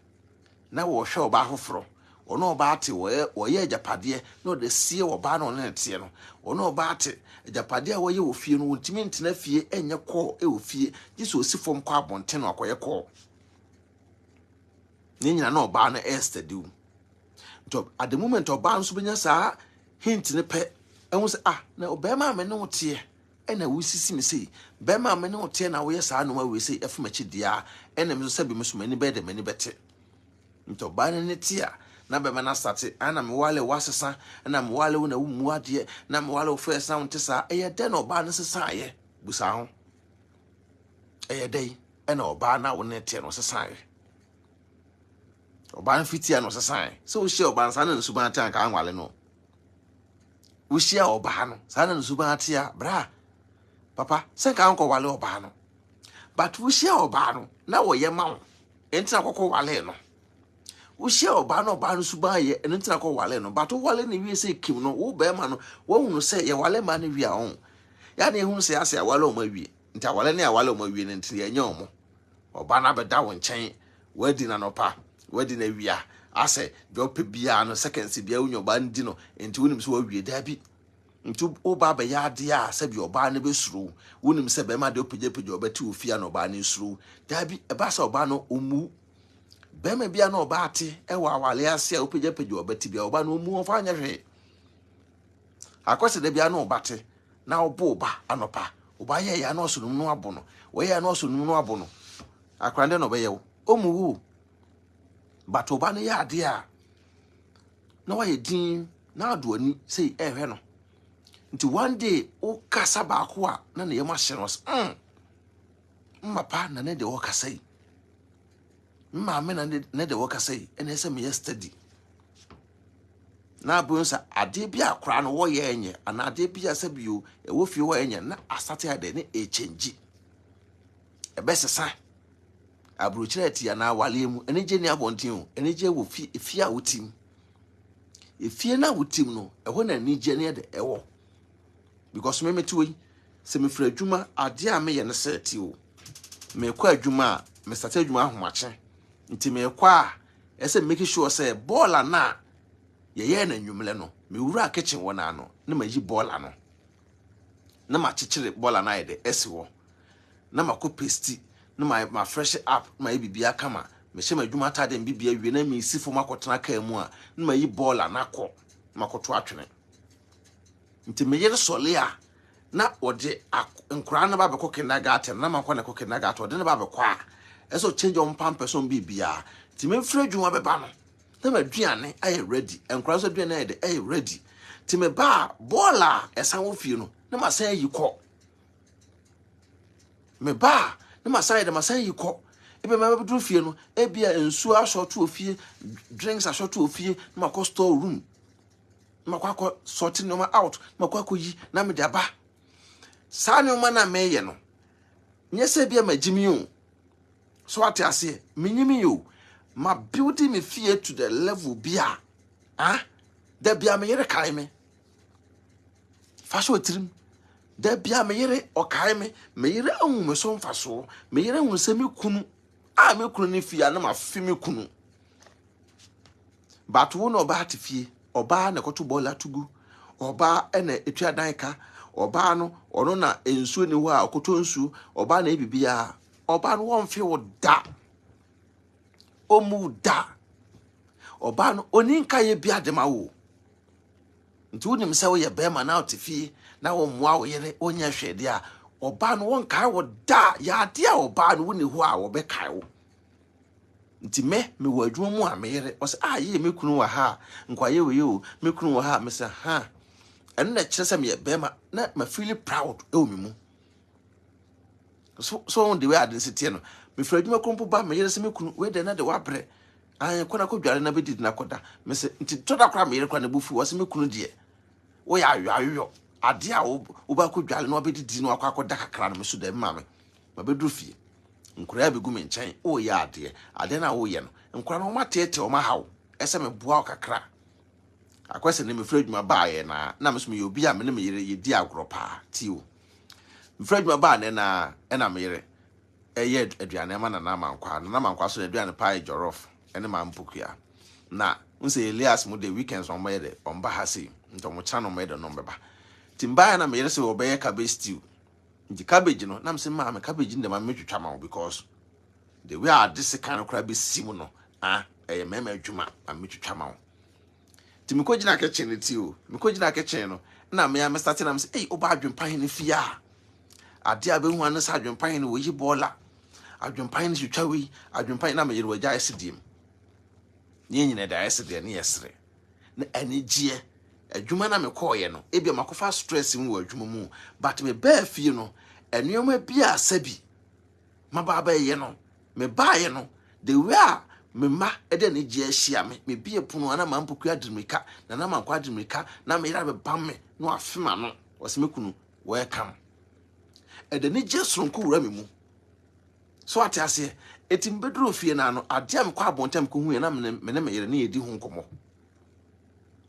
S1: na wo hwe oba hoforo ono oba ate wo ye ajapade na de sie oba na ono nete no ono oba ate ajapade a wo ye wo fie no wontimi ntena fie enye kɔ e wo fie giso osifom kɔ abonte no akoye kɔ ni nyina na oba na estadiu to at the moment oba nso benya saa hint ne pɛ ehun se na obema me no te ena wusisi me sei bema me no te na wo ye saa no ma we sei efumachi dia ena me so sabi me so mani be de mani bete nto ba ne tia na be na start ana me wale wasesa na me wale na wumu ade na me wale first sound tesa eye de no ba ne sesa ye busa ho eye de ena oba na wo ne tie no sesa ye oba fitia no sesa ye so hye oba nsa na nsu ba tan ka anwale no wo hye oba no sa na nsu ba tia bra papa sen ka anko wale oba no but wo hye oba no na wo ye ma wo entina kokko wale no wo hye oba no suba ye entina kokko wale no but wo wale ne wie se kim no wo be ma no wo hunu se ye wale ma ne wie a on ya na ehunu se ase wale o ma wie nta wale ne wale o ma wie ne ntia nya omo oba na be da wo nchen wadi na no pa wadi na wie a ase do pe bia no seconds bia unyo ba ndi no enti wonim se wo wie da bi ntu oba be ya de a se bi oba ne be suru wonim se be ma de opegye obati ofia no oba ne suru da bi e ba se oba no omu be ma bia no oba ate e wa wale ase a opegye obati bia oba no omu ofa anya hwe akwese de bia no oba te na obo oba anopa oba ye ya no so no abo no we ya no so no abo no akrande no be ye wo omu wu but oba ne ya de a na wa ye din na ado ani sei ehwe no nti one day o kasa ba ko a na ne yema hye no mma pa na ne de o kasa yi ma me na de work say ene se me study na bonsa ade bi akra no wo ye enye ana ade bi asabio e wo fie wo enye na asate ade ne e change e besesa abrochire atia na wale mu ene je ni abonten o ene je wo fie a wotim efie na wotim no e ho na ni je ne de e wo because me meti we se me fra adwuma ade a me ye ne seti o me kwa adwuma a me start adwuma ahomache nti me kwa ese make sure say ball na ye na nwumle no me wura kitchen wona no na ma yi ball no na ma chichire ball na ye de esi wo na ma ko paste na ma fresh up ma bibia kama me hye ma adwuma ta de bibia wie na me sifo makotena ka mu a na ma yi ball na ko makoto atwene nti me yere sole a na ode nkura na ba be ko kindergarten na ma ko na ko kindergarten ode na ba be kwa eso change on pampers on bibia ti me mfra adwuma be ba no na ma duane aye ready nkura so duane aye de aye ready ti me ba bola esan wo fie no na ma san yi ko me ba na ma san de ma san yi ko ebe ma be duru fie no e bia ensu ashoto ofie drinks ashoto ofie na ma ko store room na ma kwa sorting no ma out na ma kwa yi na me de aba sa ne ma na me ye no nyese bia ma jimi o so ate ase minyimi yo ma building me fear to the level bia da bia me yere kai me fasho tirim da bia me yere okai me yere ahu me so mfaso me yere hu se me kunu me kunu ni fia na ma fi me kunu but wo no ba fie oba na koto bola tugu oba ena etua dan ka oba no ono na ensuo ni ho a okoto nsuo oba na ebibia oba no won fe wo da omu da oba no oni nka ye bia de ma wo nti wonim se wo ye bema na otifie na wo moa wo yere onya hwede a oba no won kai wo da ya de a oba no woni ho a wo be kai wo nti me wo adwuma mu a me yere o se ye me kunu wa ha nkwa ye we o me kunu wa ha me se ha eno na kire se me ye bema na ma feel proud e o mi mu so on the way adensity no me fra adwuma kompo ba me yere se me kunu we de na de wa bre kona ko dware na bedidi na koda me se nti toda kra me yere kwa na bufu wo se me kunu de wo ya ayo ade a wo ba ko dware na bedidi na akwa koda kakra na me so da ma me ma bedru fie nkura be gu me nchen o ya ade na wo ye no nkura no ma tete o ma hawo ese me boa o kakra akwese ne me fra adwuma ba ye na me so me ye obi a me ne me yere ye di agoropa ti o me fra adwuma ba ne na na me yere eye aduane ma na mankwa so aduane pie jollof ene ma mpukua na unse Elias mu the weekends on mede on ba hasi nto mo cha no mede no mbeba timba na me yere se obeye cabbage stew nti cabbage no na mse ma me cabbage ndema metwetwa ma because the way are this kind of crab simu no eye mema adwuma ametwetwa ma timi ko gina kitchen ti o me ko gina kitchen no na me start na mse oba adwempahene fia ade abehu an sa adwempahene wo yi bola adwempahene twetwa wi adwempahene na me yere wagya esidiem nye nyine da eside ne yesre na anigie adwuma na me koye no ebia makofa stress mu adwuma mu but me ba fie no enuoma bia asabi mababa ye no me ba ye no the way me ma ede ne gie ahia me bia punu ana ma mpokua adimika na ma kwa adimika na me yira be bam me no afema no osemekunu welcome ede ne gie sonko wura me mu so ate ase etim bedro fie na no ade am kwa abontem ko hu na me yere ne yedi hu nkomo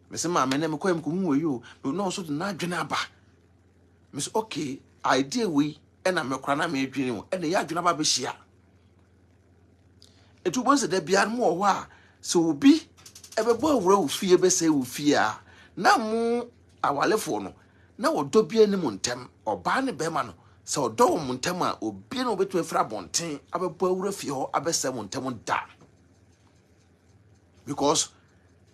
S1: me se ma me ne me kwa am ko hu yo no so na adwene aba me se okay idea we na me kra na me adwene mu ene ya adwene aba be hia etu bo se da bia mo ho a se obi ebebo awura wo fie be se wo fie a na mu awalefo no na wodo bia ni mu ntem oba ne be ma no se odo mu ntem a obi no betu afra bonten abebo awura fie ho abese mu ntem da because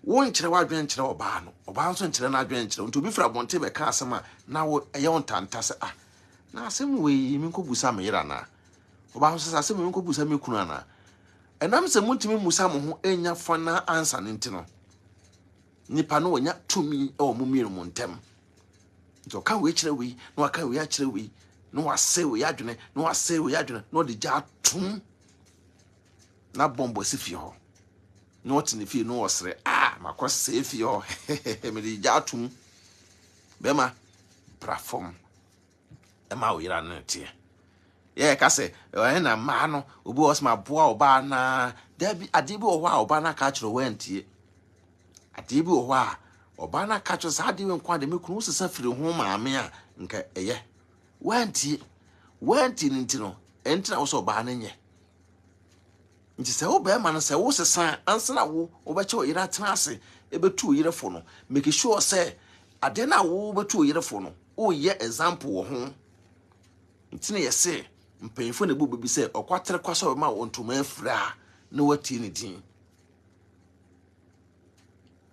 S1: won kire wa adwen kire oba no oba nso kire na adwen kire nto bi fra bonten be ka asema na wo eye on tanta se na asem we mi nkobusa me yira na oba nso se asem mi nkobusa me kunu ana enam se muntimi musa mo ho enya fana answer ntino nipa no wonya tumi e wo mumiro mo ntem nto ka we kire we no aka we akire we no wase we adwene no wase we adwene no de ja tum na bombo si fie ho not in the fie no osre makwa se fie ho me di jatum bema platform ma wo yira no tie ka se na ma no obi osma boa oba na da bi ade bi o ho a oba na ka kiro wantie ade bi o ho a oba na ka kiro sa ade we nkwa de me kunu sesa firi ho maame a nka eye wantie ni ntino entina wo so oba na nye nti se wo be ma no se wo sesa ansana wo obeche o yira tena ase ebetu yire fo no make sure say ade na wo betu yire fo no o ye example wo ho ntine yese mpanyimfo na bubu bi se okwatere kwaso ma wo ntoma afira na wati ni din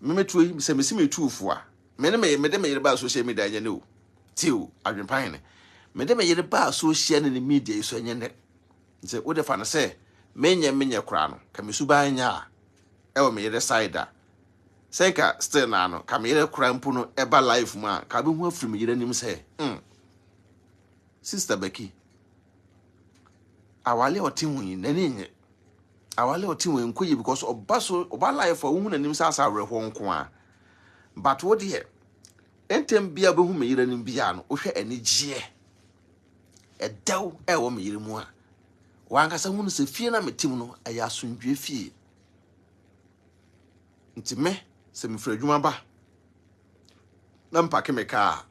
S1: memetu yi se mesi metuufo a mede me yire ba social media nya ne o tiu Adwenepahene mede me yire ba social media so nya ne nse wo de fa na se menye kura no ka mesu ba nya e wo me yire side a seka still na no ka me yire kura mpu no e ba life mu a ka be hu afiri me yire nim se Sister Becky awale otinwi nani nye awale otinwi nkoye because oba life wo hu nanim sa asa awerho nko a but wo de entem bia be hu me yire nim bia no wo hwe anigye edaw e wo me yire mu a wankasa hu no se fie na metim no aya asundwe fie nti me se me fra adwuma ba na mpake me ka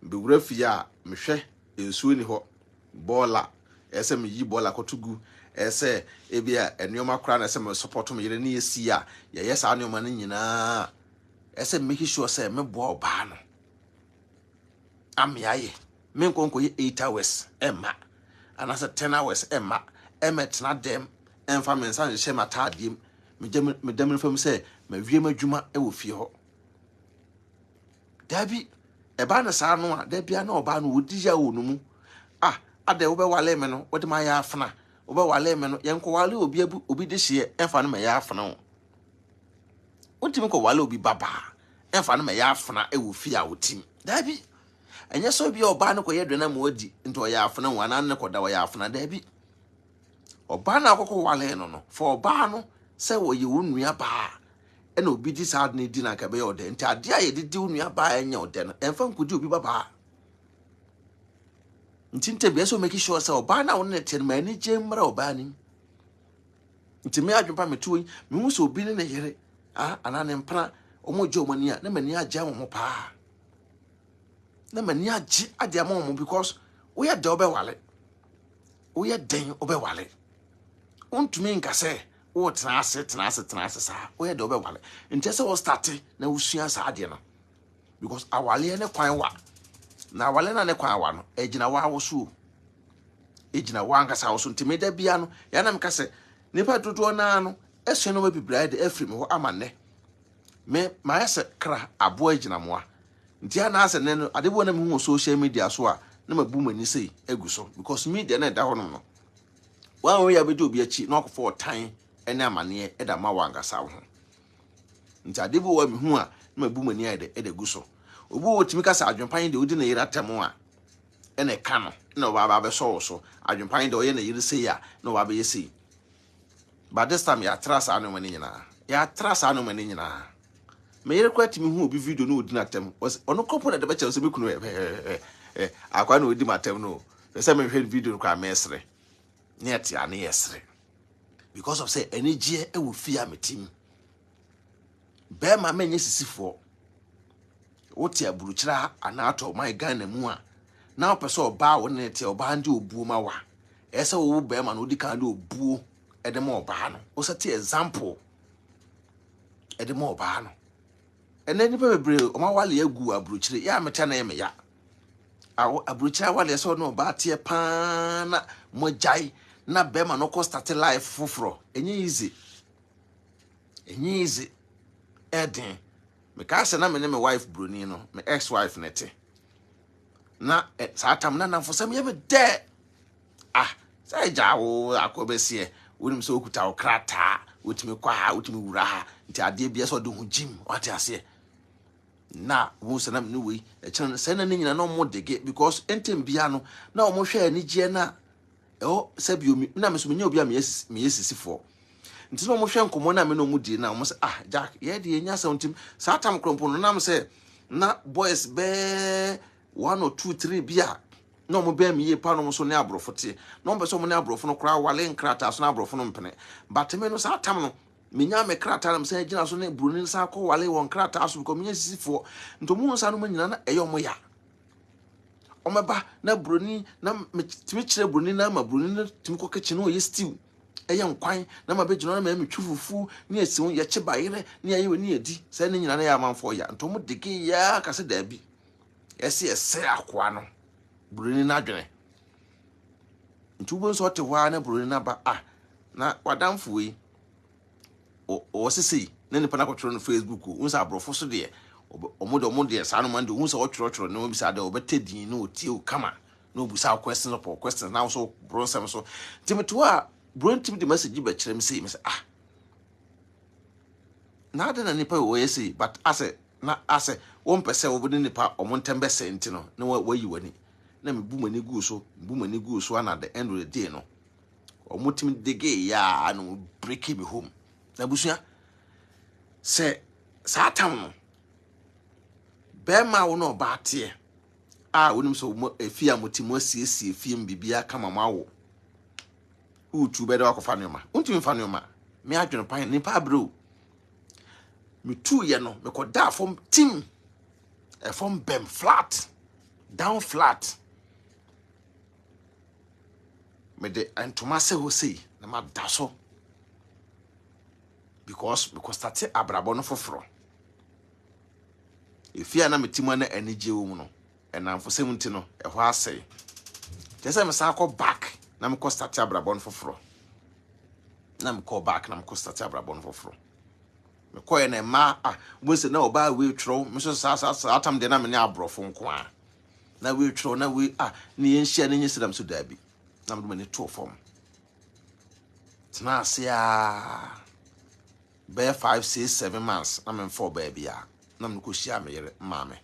S1: be wura fie a me hwe ensuo ni ho bola ese me yi bola kotugu ese ebia enoma kra na ese me support me yire ne yesi a ye yesa anoma ne nyina ese make sure say me bo oba no amiaye me nkonko ye 8 hours emma anasa 10 hours emma emetna dem emfa me nsa nhye matadiem me dem fam say ma wiem adwuma e wo fie ho dabi eba na sa no a dabia na oba no wodi ya wo no mu ade wo be wale me no wodi ma ya afna wo be wale me no yenko wale obi de hye emfa no ma ya afna wo untimi ko wale obi baba emfa no ma ya afna e wo fie a wotim dabi enye so bi oba no ko ye dwena ma odi nto ya afna wo anan ne ko da wo ya afna dabi oba na akoko wale no for oba no se wo ye wo nua ba ena obi di sad ne di na ka be yo de nti ade a ye di wo nua ba enya ode no emfa nkudi obi baba nti ntebia so make sure say oba na wo ne ten ma ni jemra oba ni nti me adwumpa metuyi me hu so obi ne yere anane mpra omojo mani a na mani agya mo pa na mani agye ade ama mo because we ya de obewale we ya den obewale untumi nka say wo tena ase sa we ya de obewale nti say wo start na usua sa ade no because awale ne kwan wa na wale na ne kwan wa no ejina wa woso ejina wa nkasa woso ntime da bia no ya na mka se nipa dodo na no esu no bibira de afrim ho amanne me ma yase kra abo ejina moa nti ana ase ne no ade bo na me hu social media so a na mabu mani sei eguso because media na da ho no wa we ya bedo obi achi na okofo tan ene amane e da ma wa nkasa ho nti ade bo wa me hu a na mabu mani ede guso obi wotimi kasa Adwenepahene de odi na yira temo a ene ka no na oba ba so so Adwenepahene de oye na yiri sei a na oba ba yesi but this time ya trust anu mani nyina me yire kwatimi hu obi video no odi na tem ono kopo na de ba che so be kunu akwa na odi matem no se me hwe video kwa mesre net ya na yesre because of say energy e wo fia metim be ma menye sisifo wote aburuchira anato my Ghana mu a na opeso oba wo ne te oba ndi obuo ma wa ese wo be ma no di kan ndi obuo ede ma oba no wo set example ede ma oba no ene ni bebre o ma wale agu aburuchira ya meta na yeme ya aburuchira wale so no ba te pa na mo jai na be ma no ko start life fufuro enye easy eden me ka se na me ne me wife broni no me ex wife nete na satam na na fosam ye be de say jawo akobesie wonim so okuta okrata wotimi kwa wotimi wura nti ade bia so de hu jim wate ase na wo se na me we e chen se na nyina no mo dege because entem bia no na o mo hwe ani je na oh sebio mi na me so menya obi a me yesisifo nti no mo hwe nkomo na me no mu di na mo say Jack ye de enya sountim sa tam krompo no na mo say na boys be 1 or 2 3 bia no mo be me ye pa no mo so ne abrofo te no mo be so mo ne abrofo no kra wale nkrata so na abrofo no mpene but me no sa tam no menya me krata na mo say gina so ne bruni sa ko wale won krata so ko menya sisifo nto mu nsa no manyina na eyo mo ya omeba na bruni na timi kire bruni na ma bruni na timi ko kitchen no ye stew eye nkwan na ma begino na ma metwu fufu ne asiwo ye che bayire ne ayewe ne edi sai ne nyina na ya amanfo ya nto mu dike ya kase da bi ese akwa no bruni na adwene ntu bo nso te hwa na bruni na ba na wadamfo yi o sisi ne nipa na kwotro no Facebook unsa abrofo so de omo de sa no man de unsa otworo ne obi sa de obetedin no otie kama no busa questions now so bronsam so timito a brontim de message be kire me say na de na nipa wo yesi but ase won pese wo bi nipa omo ntembe senti no na wayi wani na me bu mani gu so and at the end of the day no omo tim dege ya no break me home na busua se satam no bema wo no baate wonim so efia motimo asiesie fiem bibia kama mawo utu bede wakofa noma untimi fa noma me adwene pan nipa bro me tu ye no me koda from team from bem flat down flat me de antoma se ho sei na ma daso because start abrabo no foforo efia na metimo na anije wo mu no enamfo semunti no ehwo asei tese me sa back na me ko start abrabo no foforo na me call back na me ko start abrabo no foforo me ko ye na ma bo se na oba we tro me so sa atam de na me ne abrofo nko a na we tro na we ne yenhia ne nyisidam so dabi na me do me to form tna se be 5 6 7 months na me 4 baby na me ko hia me yere maame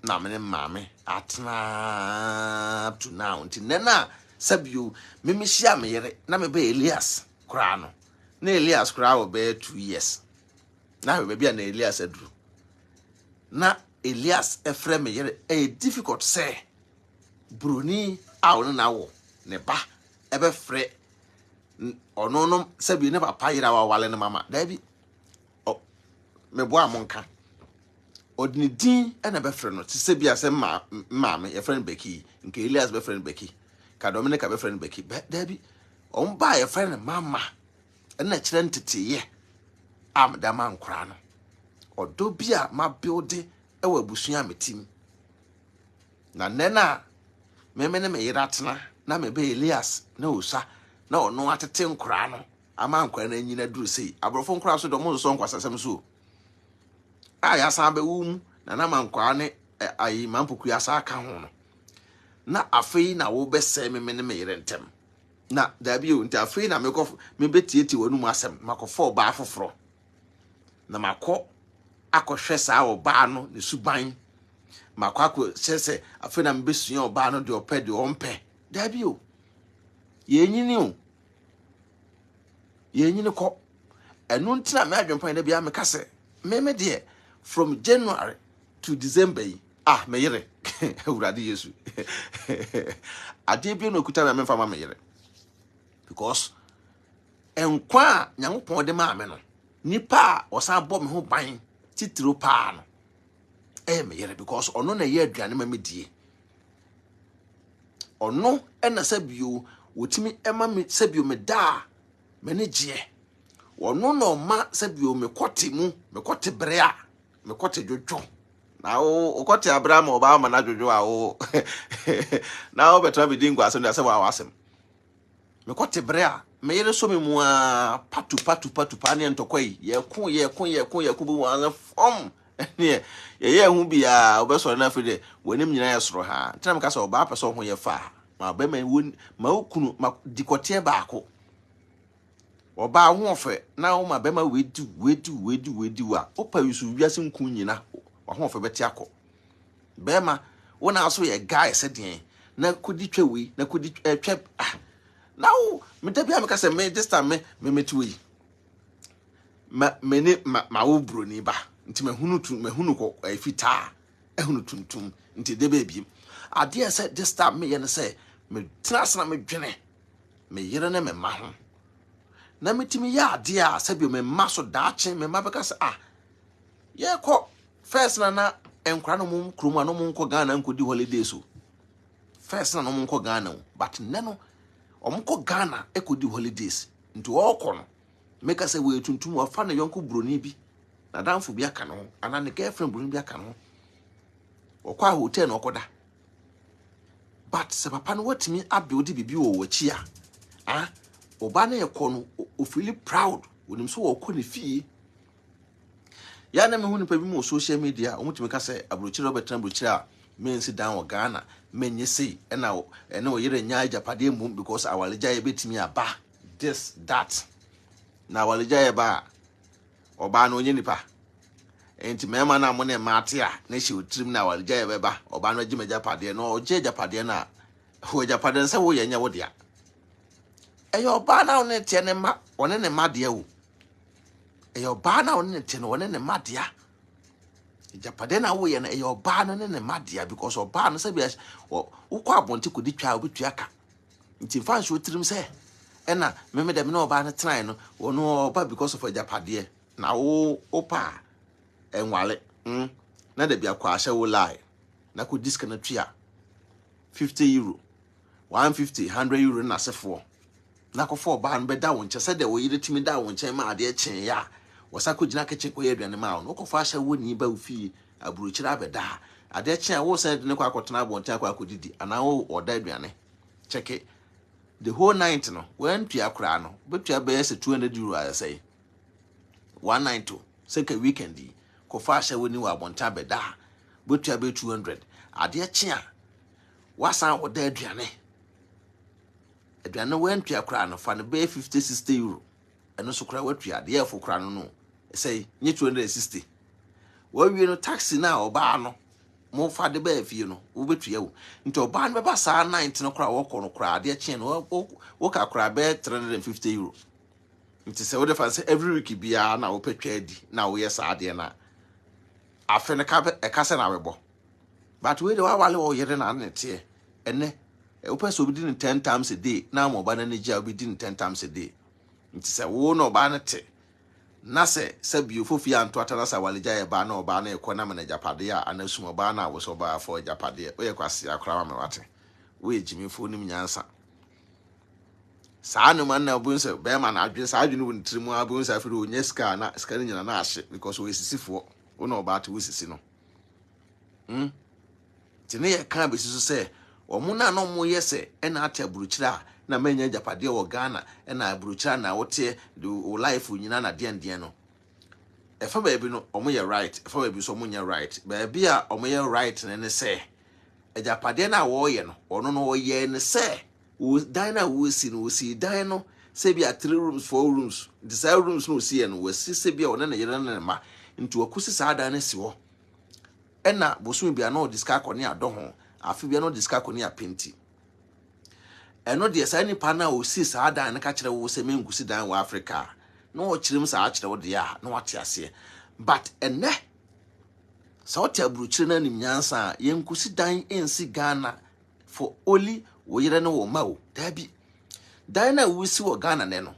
S1: na me ne maame atna up to now until nena sabio me hia me yere na me be Elias kra no na Elias kra wo be 2 years na we be na Elias aduru na Elias efre me yere difficult say bruni awo na wo ne ba ebe fre ono no sabio ne papa yira wa wale ne mama dabi me bo amonka odini din na be frɛ no ti se bia se maame ye friend Becky nke Elias be friend Becky ka Dominica be friend Becky dabi on ba ye friend mama na kyerɛ ntete am da man kra no odo bia ma build e wa busua metim na nena me ne yira tena na me be Elias na osa na ono atete nkra no ama nkra na nyina duru sei abrofo nkra so do mo so nkwasasem so ya sa be wum na mankwa ne ayi mampoku ya sa aka ho no na afei na wo be se me ne me yire ntem na dabi o nti afei na me betieti wonu mu asem makofo ba afoforo na makọ akọhwe sa oba no ne suban makọ akọ sese afei na me besua oba no de opẹ de ompe dabi o yenyini kọ enu ntina me adwempan na bia me kase me de from January to December me yere urade Yesu ade bi no kuta me mfa me yere because enkwa Nyankopon de ma me no nipa osan bo me ho ban titiro pa no me yere because ono na ye aduane ma me die ono na sabio wotimi ema me sabio me da me ne gye ono no ma sabio me kote mu me kote brea me kote jojo na o kote Abraham oba ma na jojo o na o betra be dingwa so na se wa wasem me kote brea me yere so me mu patu pa ne ntokwai ye ku bu wan fom ne ye hu bia obeso na afide wonim nyina ye soro ha tena me ka so oba peso ho ye fa ma be ma okunu ma dikote baako oba ho ofe na wo ma be ma wedu a opa yusu wiase nkun nyina ho ofe beti akọ be ma wona aso ye guy se den na kodi twa na kodi twa now me da bia me ka say me this time me metu yi ma wo broni ba nti mahunu ko afita ehunu tuntum nti de baby ade say this time me ye ne say me trust na me dwene me yere ne me ma ho na metimi ya ade a sabi me ma so daache me ma beka say ye ko first na enkra no mum kroma no mum ko Ghana nkodi holiday so first na no mum ko Ghana but neno omko Ghana ekodi holidays nti okọ no make us say we tuntum wa fa na yonko broni bi na danfo bi aka no ana ne girlfriend broni bi aka no okwa hotel no okoda but se papa no watimi abuild bibi wo wachi oba na yekọ no o feel proud wonim so wo ne fie ya na me hu nipa bi mo social media omutimi ka say abrochire Robert Abrochire a men sit down wa Ghana men yesi na ene wo yere nya ajapade mu because awaleja ye betimi aba this that na awaleja ye ba oba na onye nipa enti mema na mo ne mate a na hye otrim na awaleja ye beba oba no agime japade no oje japade na ho japade nse wo ye nya wo dia eyo oba na one tie ne ma one ne ma dia wo eyo oba na one tie no one ne ma dia japade na wo ye na eyo oba no ne ma dia because oba no se bia wo kwa abonte kodi twa obetua ka nti fan so otrim se ena meme dem na oba na try no ono oba because of japade na wo opa enwale na de bia kwa ahye wo lie na ko disk na tua €50 150 €100 na sefo na ko for ba no be da wo nche se de wo yire timi da wo nche ma ade chen ya wasako gina kitchen ko ye aduane ma no ko fa ahye wo ni ba ofie abrochire abeda ade chen wo se de ne kwa akotena abonte akwa akodidi ana wo oda aduane check it the whole night no when tua kra no betua be se €200 I say 192 say ka weekend ko fa ahye wo ni wa abonte abeda betua be 200 ade chen a wasan oda aduane when tua kra no fa no be €50-60 eno so kra watua de yefo kra no say nye 260 wa wie no taxi na oba no mo fa de ba fie no wo betua wo nti oba no be ba saa 90 no kra wo kọ no kra de chen no wo ka kra be €350 nti se wo de fa say every week bia na wo petwa di na wo yes ade na afe ne ka se na webo but we de wa wale wo yere na ne te ene wo pese obi di 10 times a day na mo ba na ne gia obi di 10 times a day nti se wo no ba na te na se bi ofofi anto atana sa waleja ye ba na oba na ekọ na me na japade a anasum oba na wo so ba for japade o ye kwase akra ma wate wo ejimi fo nim nyansa saa no man na obunse be ma na adwe saa adwe no ntrimu abunse afiri onye ska na ska nyina na ahye because we sisifo wo na oba te wo sisi no tine ye kan be siso se omo na no mo yese ena ate abrochire a na manya japade wo Ghana ena abrochire na wote do life nyina na den no efa ba bi no omo ye right efa ba bi so omo ye right ba bi a omo ye right ne se japade na wo ye no ono no wo ye ne se wo dina wo si dan no se bi a 3 rooms 4 rooms the side rooms no si ye no wo si se bi a ono na yere na ma nti wakusi saa dan ne si wo ena bosu bi a no diska koni ado ho afi bi a no diska koni apenti eno de sa nipa na o si saa dan ne ka kire wo se mengusi dan wa Africa no o kirim saa kire wo de ya no wate ase but ene sa o te abruchire na nim nyansa yenkusi dan ensi Ghana for only wo yire no wo ma o dabi dan na wo si wo Ghana ne no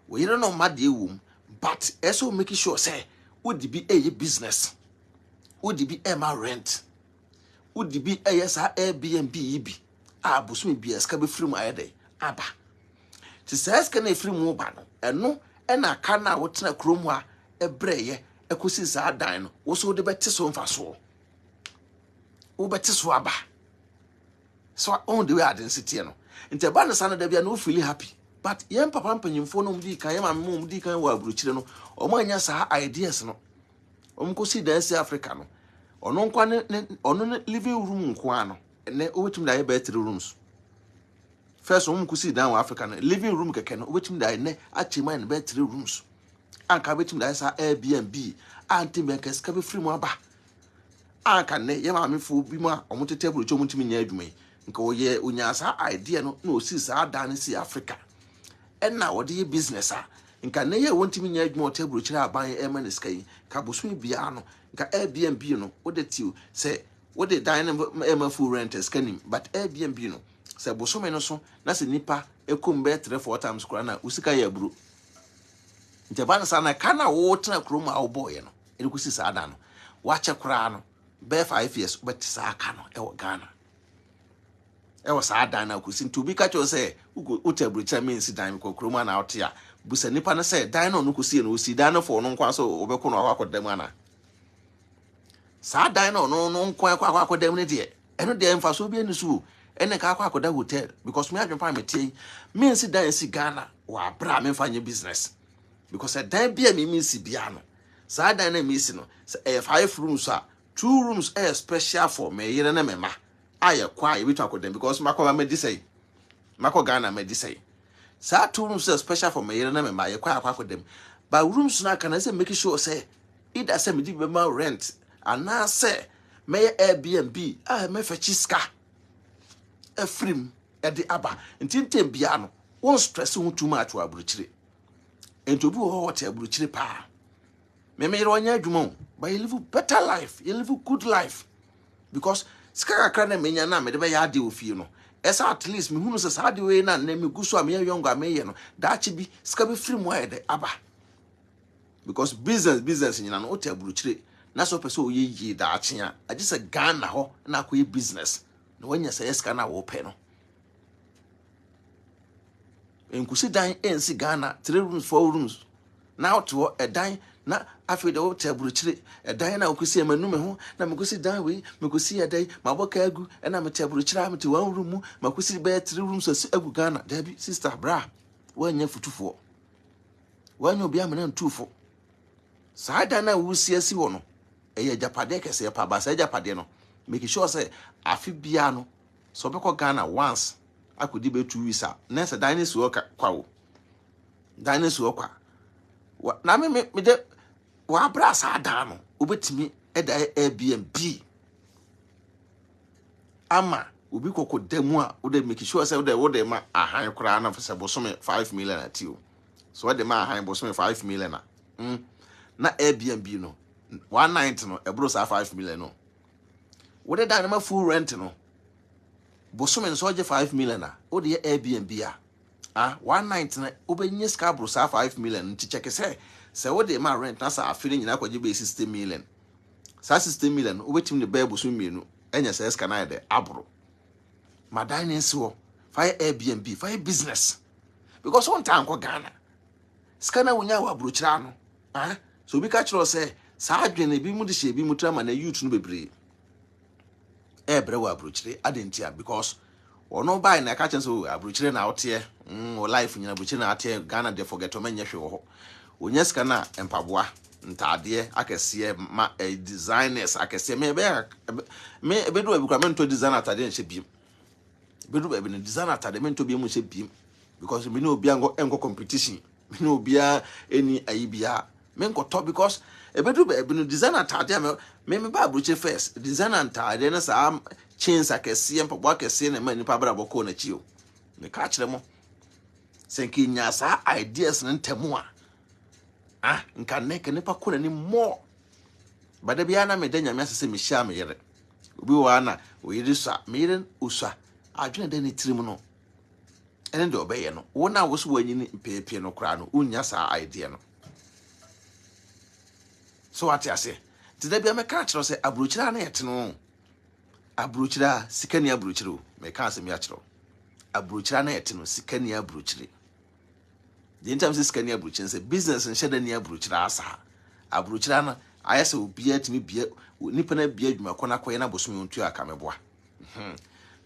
S1: wo yire no ma de ewum but eso make sure say wo di bi eye business wo di bi ema rent wo di bi eye sa Airbnb bi bosom bi eska be free mu ayede aba ti sa eska na free mu ba no eno na aka na wo tena krom a ebreye ekosi sa dan no wo so de beti so mfa so wo beti so aba so on the way identity no nte ba na sana da bia no feel happy but yem papa mpanyimfo no mdi kan yem ammo mdi kan wa abrochire no o ma nya sa ideas no o mko si da si Africa no ono nkwa ne ono living room nkwa no ne obetum da ye be 3 rooms first o mko si down Africa no living room keke no obetum da ne achi man be 3 rooms anka betum da sa Airbnb anti me keska be free mu aba anka ne ye ma mefo bi mu a omo tete abrocho mutimi nya adwuma nka oye unya sa idea no na osi sa dan si Africa enna wo de business a nka na ye wontimi nya adwuma otebro kire aban e ma ne skai ka boso bia no nka Airbnb no wo de tiu se wo de dan e ma full renters kanim but Airbnb no se boso me no so na se nipa ekom be 3-4 times kura na usika ya buru nte ban sa na kana wo tena krom a wo boye no e ko si sa dan no wa che kura no be 5 years but sa aka no e wo Ghana e wo sa dan na ko si to bi ka cho se utebro kire me si dan ko krom na otia busa nipa na say dan no ko si no si dan no for no nkwa so obeko no akwakodam ana sa dan no nkwa akwakodam ne de eno de mfa so bi eni so ene ka akwakoda hotel because me adwempa me tie me si dan si Ghana wa bra me mfa nye business because a dan bia me si bia no sa dan na me si no 5 rooms a 2 rooms special for me yere na mema aye kwa e bitu akodam because makwa me di say makwa Ghana me di say sa 2 rooms special for me yere na mema ye kwa akodam ba rooms na kana say make sure say either say me di be ma rent ana say me Airbnb me fa chiska efrim e de aba ntintem bia no won stress hu too much wa aburuchire entobi wo hotel aburuchire pa me yere onya adwuma but you live a better life, you live a good life because skaka kana menya na me de be ya de ofie no esa at least me hunu se sa de we na me guso am ye yonga me ye no daachi bi ska be free mo de aba because business nyina no hotel aburuchire na so person oye yi daachi a agi se Ghana ho na akoye business no wanya se eska na wo pe no enkusi dan ensi Ghana 3 rooms 4 rooms now to a dan na afi de hotel aburuchire e dan na okusi emanu me ho na mekusi dan we mekusi e dan maboka agu e na mete aburuchire amete 1 room mu makusi be 3 rooms agu Ghana dabi sister bra wanya futufo wanya obi amena ntufo sa dan na wusi asi wo no eye japade kese pa ba sa japade no make sure say afi bia no so be ko Ghana once akodi be 2 weeks a na se dan su kwa wo dan su kwa na me de wa bra sa dan no obetimi e da Airbnb ama obi kokodam a wo de make sure say wo de ma ahan kura na for se bosome 5 million atio so wo de ma ahan bosome 5 million na Airbnb no 190 no ebro sa 5 million no wo de dan ma full rent no bosome so je 5 million wo de Airbnb a 190 na obenye ska bro sa 5 million nti check se wo de ma rent na sa afire nyina kwaje be 60 million sa 60 million obetim ne be boso mienu enya sa ska na de abro madan nsi wo fire Airbnb fire business because one time ko Ghana ska na wonya wa bro kira no so bi ka kiro se sa adwene bi mu de hye bi mu trama na youth no bebre bre wa bro kire adentia because ono buy na ka chen so abro kire na ote o life nyina bro kire na ate Ghana de forget o manya hwe wo ho onyeska na empaboa ntade akese ma designers akese me bedu abi kwa mento designer atade nche biem bedu abi ne designer atade mento biem nche biem because me no obi engo competition me no obi any ayibia me nko top because bedu abi no designer atade me ba abroche first designer atade na sa chains akese empaboa akese na ma nipa bra boko na chi o me ka kire mo senki nya sa ideas na ntemu nka neke nipa kona ni more bada bia na meda nyame asese me hia me yere obi wa na oyiri sa me yere uswa adwene de ni tirim no ene de obeye no wo na wo so wanyi ni pepe no kra no unya sa idea no so ati ase ti da bia me ka kiro se abrochira na yete no abrochira sikani abrochiro me ka ase me akiro abrochira na yete no sikani abrochire the time says can you say business and share any abrochira asa abrochira na ayese obi atimi bia nipa na bia adwuma kona koye na bosomi ontu aka meboa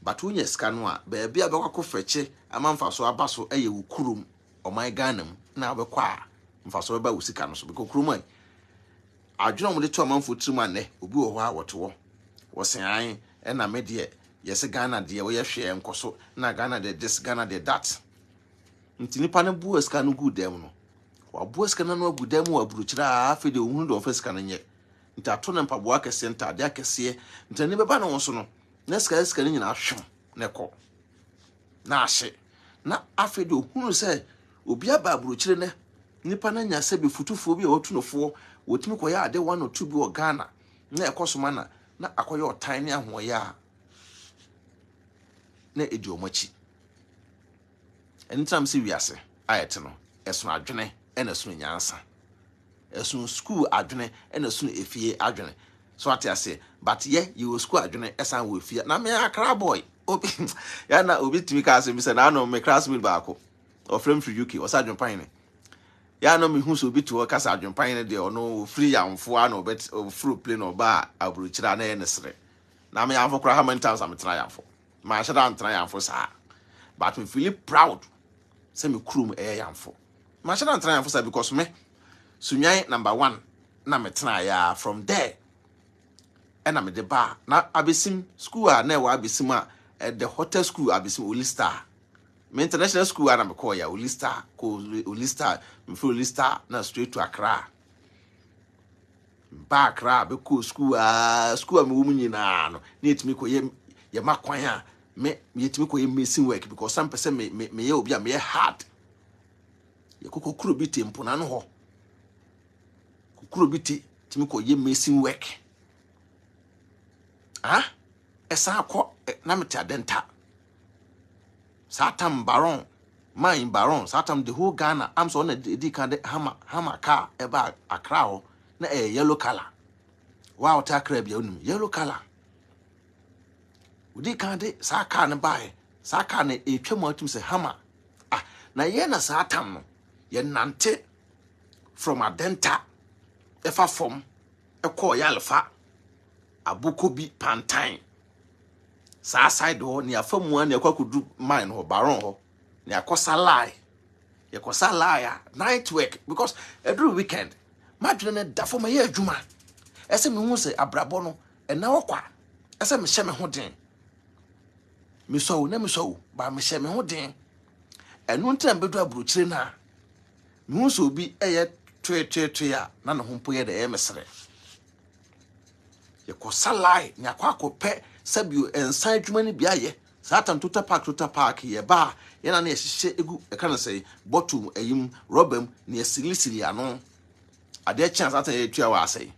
S1: but unye ska no a ba bia be kwakọ feche amamfa so abaso eye wukurum o my Ghana na obekọ a mfa so ba wusika no so be kokurum an adwuna mo de to amamfo tirim ane obi wo ho a woto wo sen an e na me de yesi Ghana de wo ye hwe enkoso na Ghana de this Ghana de that nti nipa ne bu eska no gu dem no wa bu eska no gu dem wa abrochira afi de ohunu do feska no nye nti ato ne mpaboa kese nta de akese nti ne beba no so no na eska no nyina hwem neko na ahye na afede ohunu se obi aba abrochire ne nipa na nya se be futufuo bi a wotunofo wotimi koya ade 1 or 2 bi o Ghana na ekosoma na akoye otan ne ahoye a na edi omachi anytime see wiase ayete no esono adwene ena sono nyansa esono school adwene ena sono efie adwene so ate ase but ye you school adwene esan wo efie na me akra boy obi ya na obi timi ka ase mi se na no me classmate baako o from UK o sa Adwenepahene ya no me hu so obi to kasa Adwenepahene de ono free yamfo a no bet free plane no ba abrochira na ye nesre na me yamfo kra how many times am try yamfo ma shada antra yamfo sa but me feel proud say me krum yamfo ma shada antra yamfo sa because me sunyan number 1 na me try ya from there and I'm the bar na abesim school na wa abesim the hotel school abesim Olista me international school na me call ya Olista me from Olista na straight to Accra ba Accra be ko school me wo nyina no na etimi ko ye makwan a me etimi ko ye missing work because some person me ye obi a me hard ye kokokuro bi tempo na no ho kokuro bi timi ko ye missing work esa akọ na meti adenta satam baron mine baron satam the whole Ghana am so na di kan de hama car eba Accra ho na yellow color wow ta Accra bia onum yellow color udi kan de sa car ne bae sa car ne etwam atum se hama na ye na satam no ye nante from adenta efa form ekọ yalfa aboko bi pantan sa side ho ne afamu an ne kwakudu mine ho baron ho ne akosa lie ye kosa lie night work because every weekend madwene ne da for my adwuma ese me hu se abrabo no na okwa ese me hye me ho den me so ba me hye me ho den enu ntam bedu abrochire na me hu so bi twe a na ne ho mpo ye de mesere ye kosa lie ne akwakope sabio ensan dwuma ne bia ye satan total park ye ba ye na ye hye egu e kana say bottom ayim robem ne silisili ano ade chance satan ye tua wa asay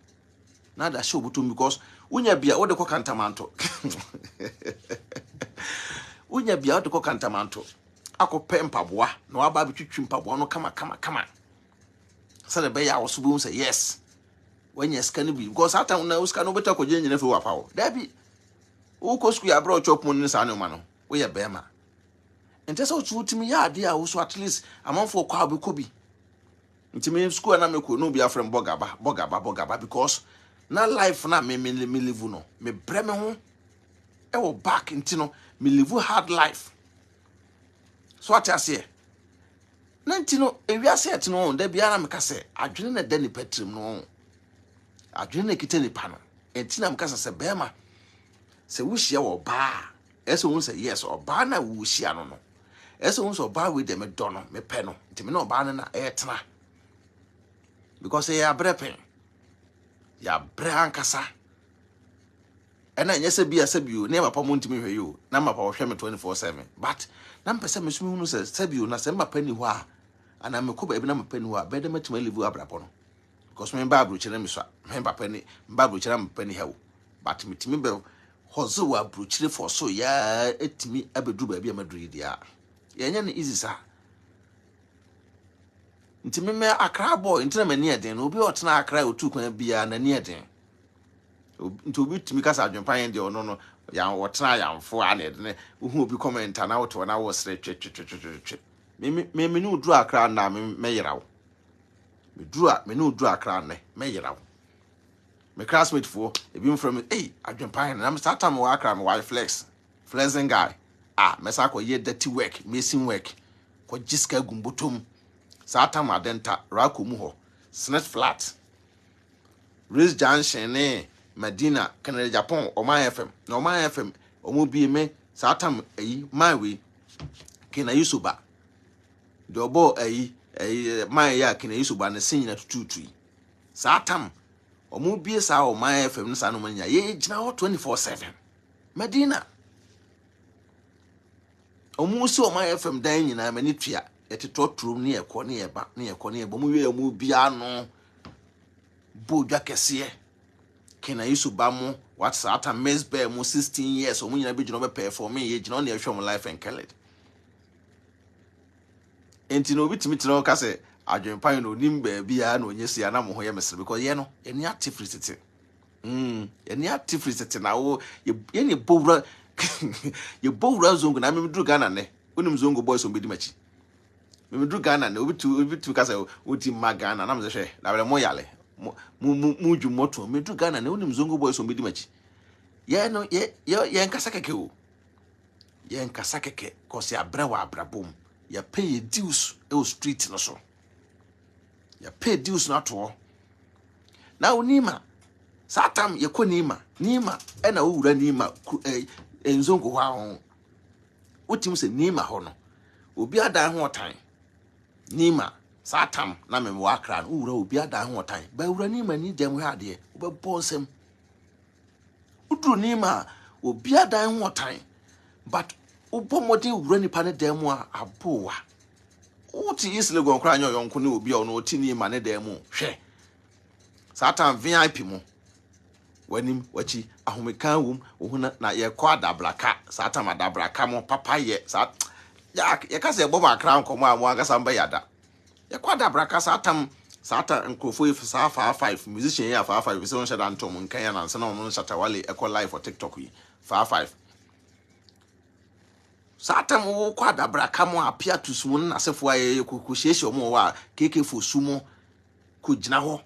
S1: na da show butum because unya bia wo de ko kantamanto unya bia wo de ko kantamanto akope mpaboa na wa ba bitwitwi mpaboa no kama sale be ya wo so bu say yes when you scan be because satan na uska no beta ko je nyina fe wa pawo da bi wo ko sku ya bro chop mun ni sa no ma no wo ye be ma ente so tutimi ya ade a wo so at least amanfo kwa abeko bi ntimi school na me ko no bi afrem bogaba because na life na me live no me bre me ho e wo back ntino me live hard life so at ase na ntino ewiase etino da bia na me ka se adwene na da ni patrim no adwene na kita ni pa no entina me ka se bema se wuhia wo ba ese won say yes oba na wuhia no ese won so oba we dem do no me pe no ntimi na oba na etena because ya brepen ya brankasa ena nyese bia sabio ne mapa mo ntimi hwe yo na mapa wo hwe me 24/7 but na mpese me sumi hunu se sabio na se mapa ni ho a ana me ko ba bi na mapa ni ho a be de matima livu abrapo no because me ba abro kire me so me papa ni ba abro kire mapa ni hewo but mitimi be hozo wa abro kire for so ya etimi abedu ba bi amaduru dia yenya ne easy sa ntimi me Accra boy ntina mani eden obi otena Accra otu kwan bia na ni eden nti obi timi kasa Adwenepahene de ono no ya wotena yamfo a na eden hu obi comment na woto na wo sre twe me ni udru Accra na me yerawo me ni udru Accra na me yerawo me classmate for ebi from Adwenepahene na me start am wo Accra me why flexing guy me sa ko ye dirty work missing work ko jiska gumbotom satam adenta rakomu ho snet flat Race Junction ne Medina Canada Japan Oman FM na Oman FM omo bi me satam my way kina yusuba de obo my ya kina yusuba na sinyina tututui satam omo bi sa Oman FM sa no manya ye gina ho 24/7 Medina Omusi o my FM dan nyina mani tua yete totrum ne ekọ ne eba ne ekọ ne eba mu wie mu bia no bodwa kese kena yisu ba mu what's at a miss bear mu 16 years o mu nyina be gino be perform ye gino na ehwe mu life and colored enti no bitimi tino ka se Adwenepahene no nim ba bia na onyesi ya na mo ho ye mesere because ye no eni activity eni activity na wo ye ne bowra ye bowra zongo na me duru Ghana ne onim zongo boys on bedi machi me duru Ghana ne obitu ka se oti ma Ghana na me se hwe na mo yale mu dwumoto me duru Ghana ne onim zongo boys on bedi machi ye no ye nkasa keke o ye nkasa keke cause ya brewa abrabom ya pay dues e street no so ya pay dues na to na onima satam ye ko nima e na owura nima enzongo ho ahon otim se nima ho no obi adan ho otan nima satam na me wa kra no owura obi adan ho otan ba owura nima ni dem ha de obebo nsem udru nima obi adan ho otan but ubomode owura nipa ne dem a abowa oti isle gon kra anyo yonko ne obi a no oti nima ne dem hwe satam VIP mu wanim wachi ahomekan wum ohuna na ye kwa dabraka satam adabraka mo papa ye sa ya ka se boba kra nkomo a mo agasa mba yada ye kwa dabraka satam nkrofo fa 5 musician ya fa 5 so nshada ntom nkan ya na nsa na ono nshata wale eco live for TikTok yi fa 5 satam wo kwa dabraka mo apia tusumu na sefo aye kokohyehyɛ mo wa keke fo sumo ko gina ho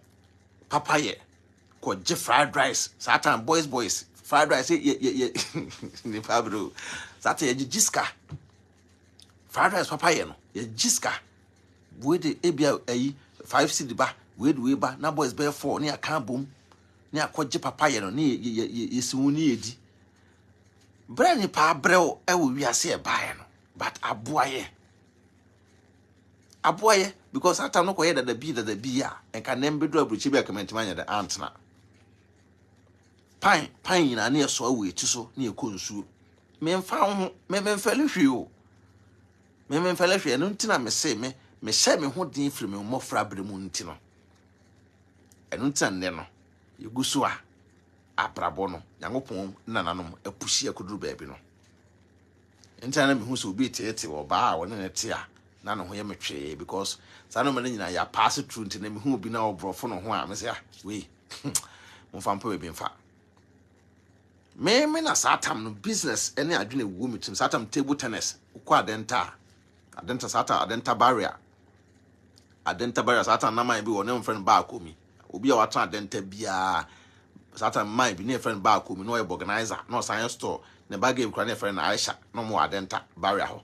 S1: papa ye ko je fried rice satam boys fried rice ye ni fabro satam ye jiska fried rice papa ye no ye jiska we de ebia ayi 5 cedi ba we ba na boys be 4 ne aka bom ne akogye papa ye no ne ye siwu ne yedi brani pa brew e wo wiase e bae no but aboaye because satam no ko ye dada bi a enka nembe do abruchi bi comment manya da antna pan nyina na so awu eti so na ekonsuo memfa ho memfele hwe o memfele hwe no ntina me se me hye me ho din firi me mmofra bre mu ntino eno ntina ne no yeguso a abrabo no Nyankopon nananom apushi akoduru baabi no ntina na me hu so obi tete wo ba a wona ne te a na no ho ye metwe because sano me nyina ya pass through ntina me hu obi na obrofo no ho a me se ah we mo fa mpa be mfa me na satam no business ene adwene wu mitim satam table tennis ukwa adenta barrier satam na man bi wona friend ba akomi obi a watan adenta bia satam man bi ne friend ba akomi no organizer no science store ne ba game kra ne friend Aisha no mo adenta barrier ho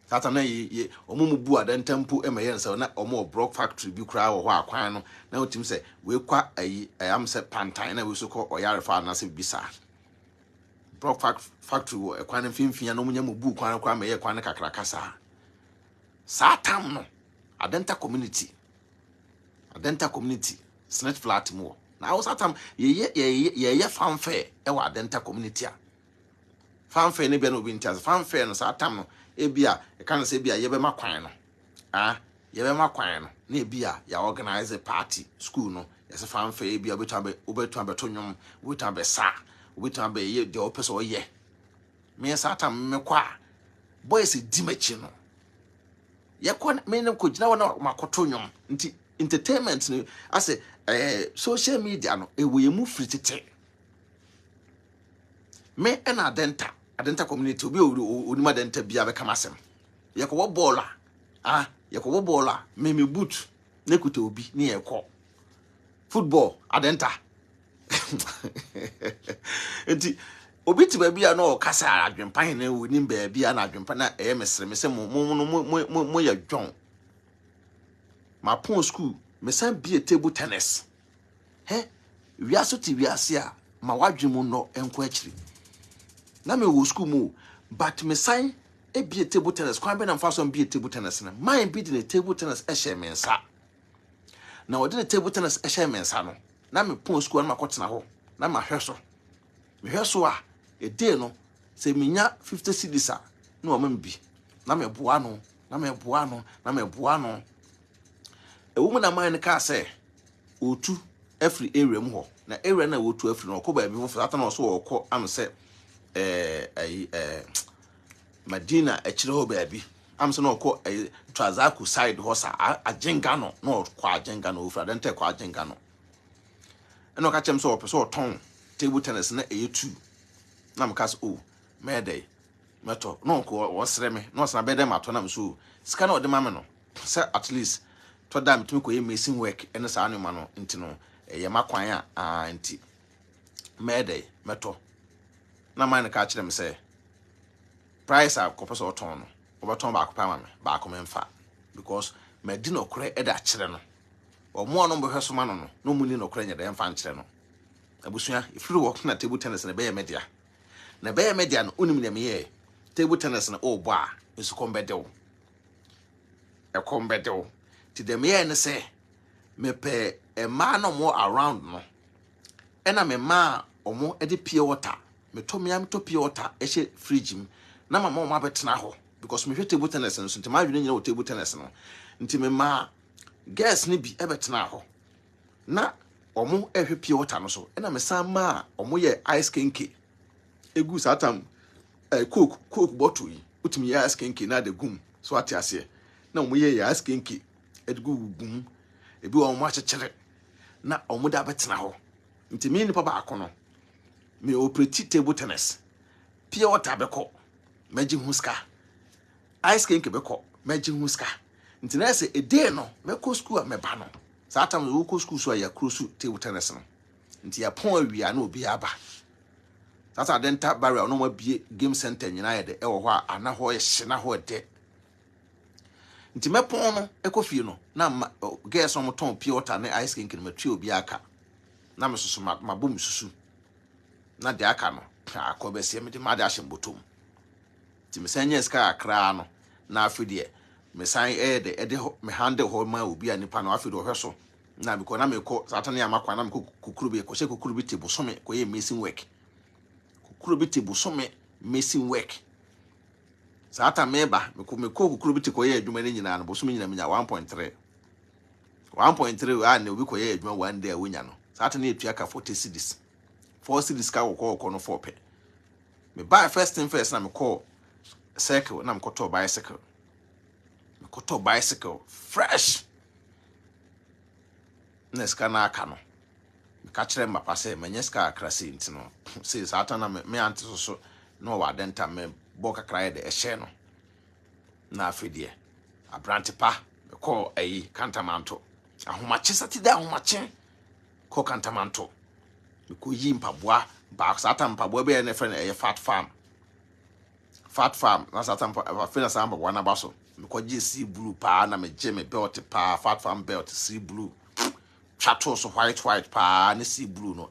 S1: satam na ye omumu bu adenta mpo emaye nse na omo block factory bi kra wo ho akwan no na otim se we kwa ayi am se pantan na we so ko oyare fa na se bisa block factory wo ekwan mfimfia no munya mubu kwan kwa meye kwan kakra kasa satam no adenta community snatch flat mo na wo satam ye fanfare e wa adenta community a fanfare ne bia no obi ntias fanfare no satam no e bia e kan se bia ye be makwan no ye be makwan no na e bia ya organize a party school no ye se fanfare e bia obetu abeto nwom obetu abesa obetu be ye de opeso ye me satam me kwa boys di machi no ye kwa me ne ko gina wona makoto nwom nti entertainment no ase social media no e wo ye mu fritete me na adenta community obi onima adenta bia be kamasem ye ko wo ball me boot ne kuta obi ne ye ko football adenta enti obi ti ba bia no kasa Adwenepahene woni ba bia na Adwenepahene na mesere me se mo ya dwon ma pon school me san bia table tennis wiaso ti wiase a ma wadwemu no enko akiri na me wo school mu but me san e bia table tennis kwan be na mfa so bia table tennis na man bi de table tennis e hye me nsa na wo de table tennis e hye me nsa no na me pon school na makotena ho na ma hwe so a e dey no se minya 50 cedis a na o mam bi na me boa no na me boa no na me boa no e wo mu na man ka say otu every area mu ho na area na wotu every no ko ba bi fo ata na so wo am say Madina echire ho ba bi am say no ko Trazaku side ho sa ajenga no no kwa ajenga no ofra den te kwa ajenga no eno ka chem so opese oton table tennis na eyetu na mka so oh mede meto no ko wo sere me no sana bede mato na so sika na ode mame no say at least to da metumi ko ye machine work ene sa anu ma no nti no ye makwan a nti mede meto na man ka kire me say price a kopo so oton no obaton ba kopa ma me ba ko memfa because medi no kore e da kire no omo no behwe so ma no no mu ni no kore nya da emfa nkire no abusua ifiri work na table tennis na be ye media na be ye media no onim ne me ye table tennis na o bo a esu kombedew e kombedew ti dem ye ne say me pe e ma no mo around no e na me ma omo e de pure water me to me am to pure water e she fridge m na mama omo abetena ho because me hwe table tennis no nti ma hwe nyina o table tennis no nti me ma gas ni bi e betena ho na omo e hwe pure water no so e na me san ma omo ye ice kenke egu satam coke bottle yi utumi ye ice kenke na de gum so ate ase na omo ye ice kenke edgu gum ebi omo achechere na omo da betena ho nti me ni papa akono me operate table tennis pure water beko meji huska ice kenke beko meji huska nti na se ede no meko school a meba no satam wo ko school so ya krosu table tennis no nti ya pon awia na obi aba sasa denta barrier no ma bie game center nyina ye de e wo ho ana ho ye hye na ho de nti mepon no ekofie no na girls no ton pure water na ice kenke no matwe obi aka na mesusu mabom susu na de aka no akobesie me de ma de ahye mbotom ti me sanye ska akra no na afide me san de me handle ho ma obi a nipa no afide o hweso na me ko na me ko satane ya makwa na me kukurubi ko she kukurubi te bosome ko ye machine work kukurubi te bosome machine work sata meba me ko kukurubi te ko ye adwuma ni nyina no bosome nyina me nya 1.3 a na obi ko ye adwuma one day a wonya no sata na etua ka 40 cedis 4 cedis ka ko no 4 pe me buy first thing first na me call cycle na me koto bicycle fresh na ska na aka no me ka kire mba pase manya ska akrase nti no say sata na me ante so no wa denta me bo kakra ye de ehye no na afedie abrante pa me call kantamanto ahomache satide ahomache ko kantamanto me ko yi mpaboa ba sata mpaboa be ne fe na fat farm na sata mpaboa fe na samba wana baso me ko ji sea blue pa na me je me belt pa fat farm belt sea blue chato so white pa na sea blue no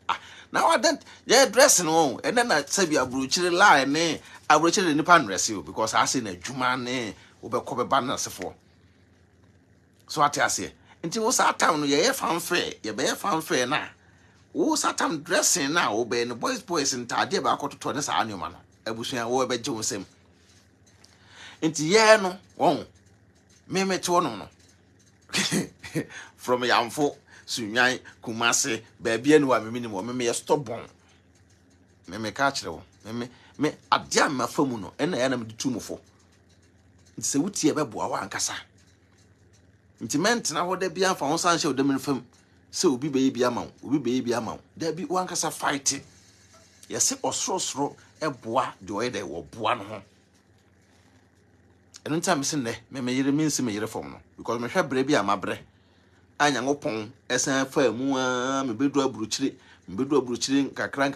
S1: now I don't dress no and then I say be abrochire line ne abrochire nipa dress you because I say na dwuma ne obekọ be ban na sefo so ate ase nti wo sa town no ye fanfare ye be fanfare na wo satam dressing na wo be no boys ntade ba akototo ne sa anoma no abusua wo be je wo sem nti ye no won me to no from yamfo sunyan kumase baabi enu wa me ni me stubborn me ka kire wo me ade amafamu no ena ya na me ditumufo nti se wutie be boa wa ankasa nti mentena ho da bia fa ho sanhye odam nfam se obi be bi ama da bi wa ankasa fight yesi osrosro e boa de oyede wo boa no ho eno ntam se ne me yire minsi me yire fom no because me hwe bre bi amabre anyangopon esan fa mu a me bedu aburuchire nkakra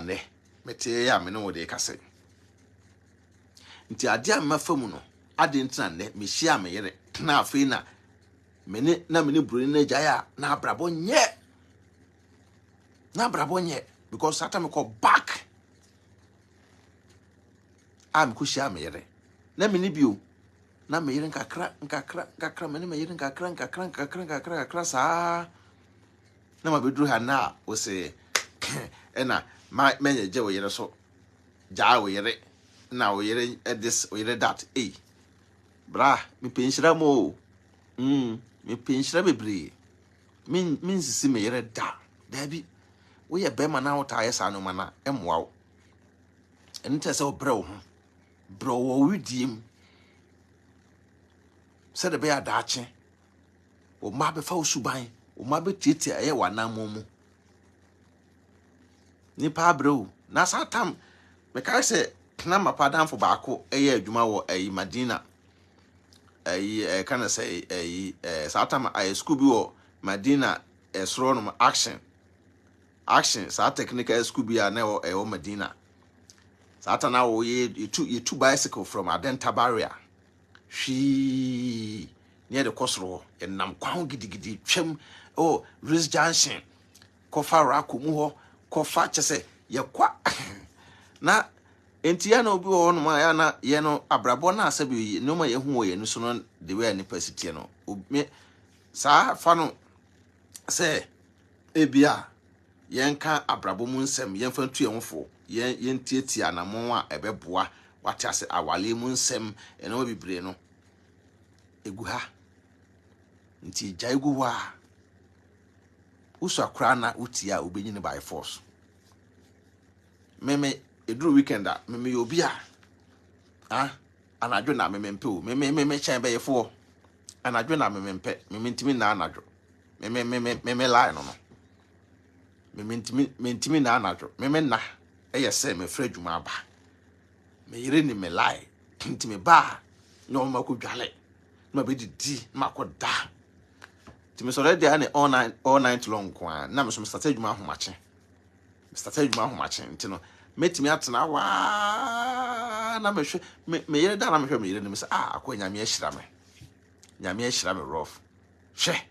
S1: ne mete ya me no de kase nti ade amafa mu no ade ntina ne me hia me yire na afi na me ne broni na jaya na abrabo nye because sata me ko back am ku hia me yire na me ni bio na me yire nkakra me yire nkakra sa na ma bedru ha na wo se ena ma menye je wo yire so ja wo yire na oyere this oyere that bra me penshira mo me penshira bebre min sisi me yere da bi wo ye be ma na wo ta yesa no mana emwa wo ente se obre wo ho bro wo widiem se de be adaache o ma be fa osuban o ma be tete aye wanamo mu ni pa bro na satam me kai se na mapadam fo baako eye adwuma wo Madina kana say satam school bi wo Madina esro no action sa technical school bi na wo Madina satana wo ye two bicycle from Adwenepahene hwi near the kosro nam kwan gidigidi twem Riz Junction kofa rako mu ho kofa chese ye kwa na entia na obi wo no ma ya na ye no abrabo na asabi no ma ye hu ye no so no the way ni pasiti no me sa fa no se ebia yenka abrabo mu nsem yenfa ntu ye hofo yentietia na mo a ebeboa wate ase awale mu nsem eno bibire no egu ha nti jaigu wa uso akra na utia obenyine by force meme eduru weekend a meme yobia anadwo na meme mpe o meme chen be yefo anadwo na meme mpe meme ntimi na anadwo meme lie no meme ntimi na anadwo meme na eyese me fra dwuma aba me yire ni me lie ntimi ba no makudwale no be didi makoda ntimi so ready ane all night long kwa na me so start adwuma ahomache ntino metimi atena wa na mehwe me yire da na mehwe me yire ni me say akonya me ahyira me rough hwe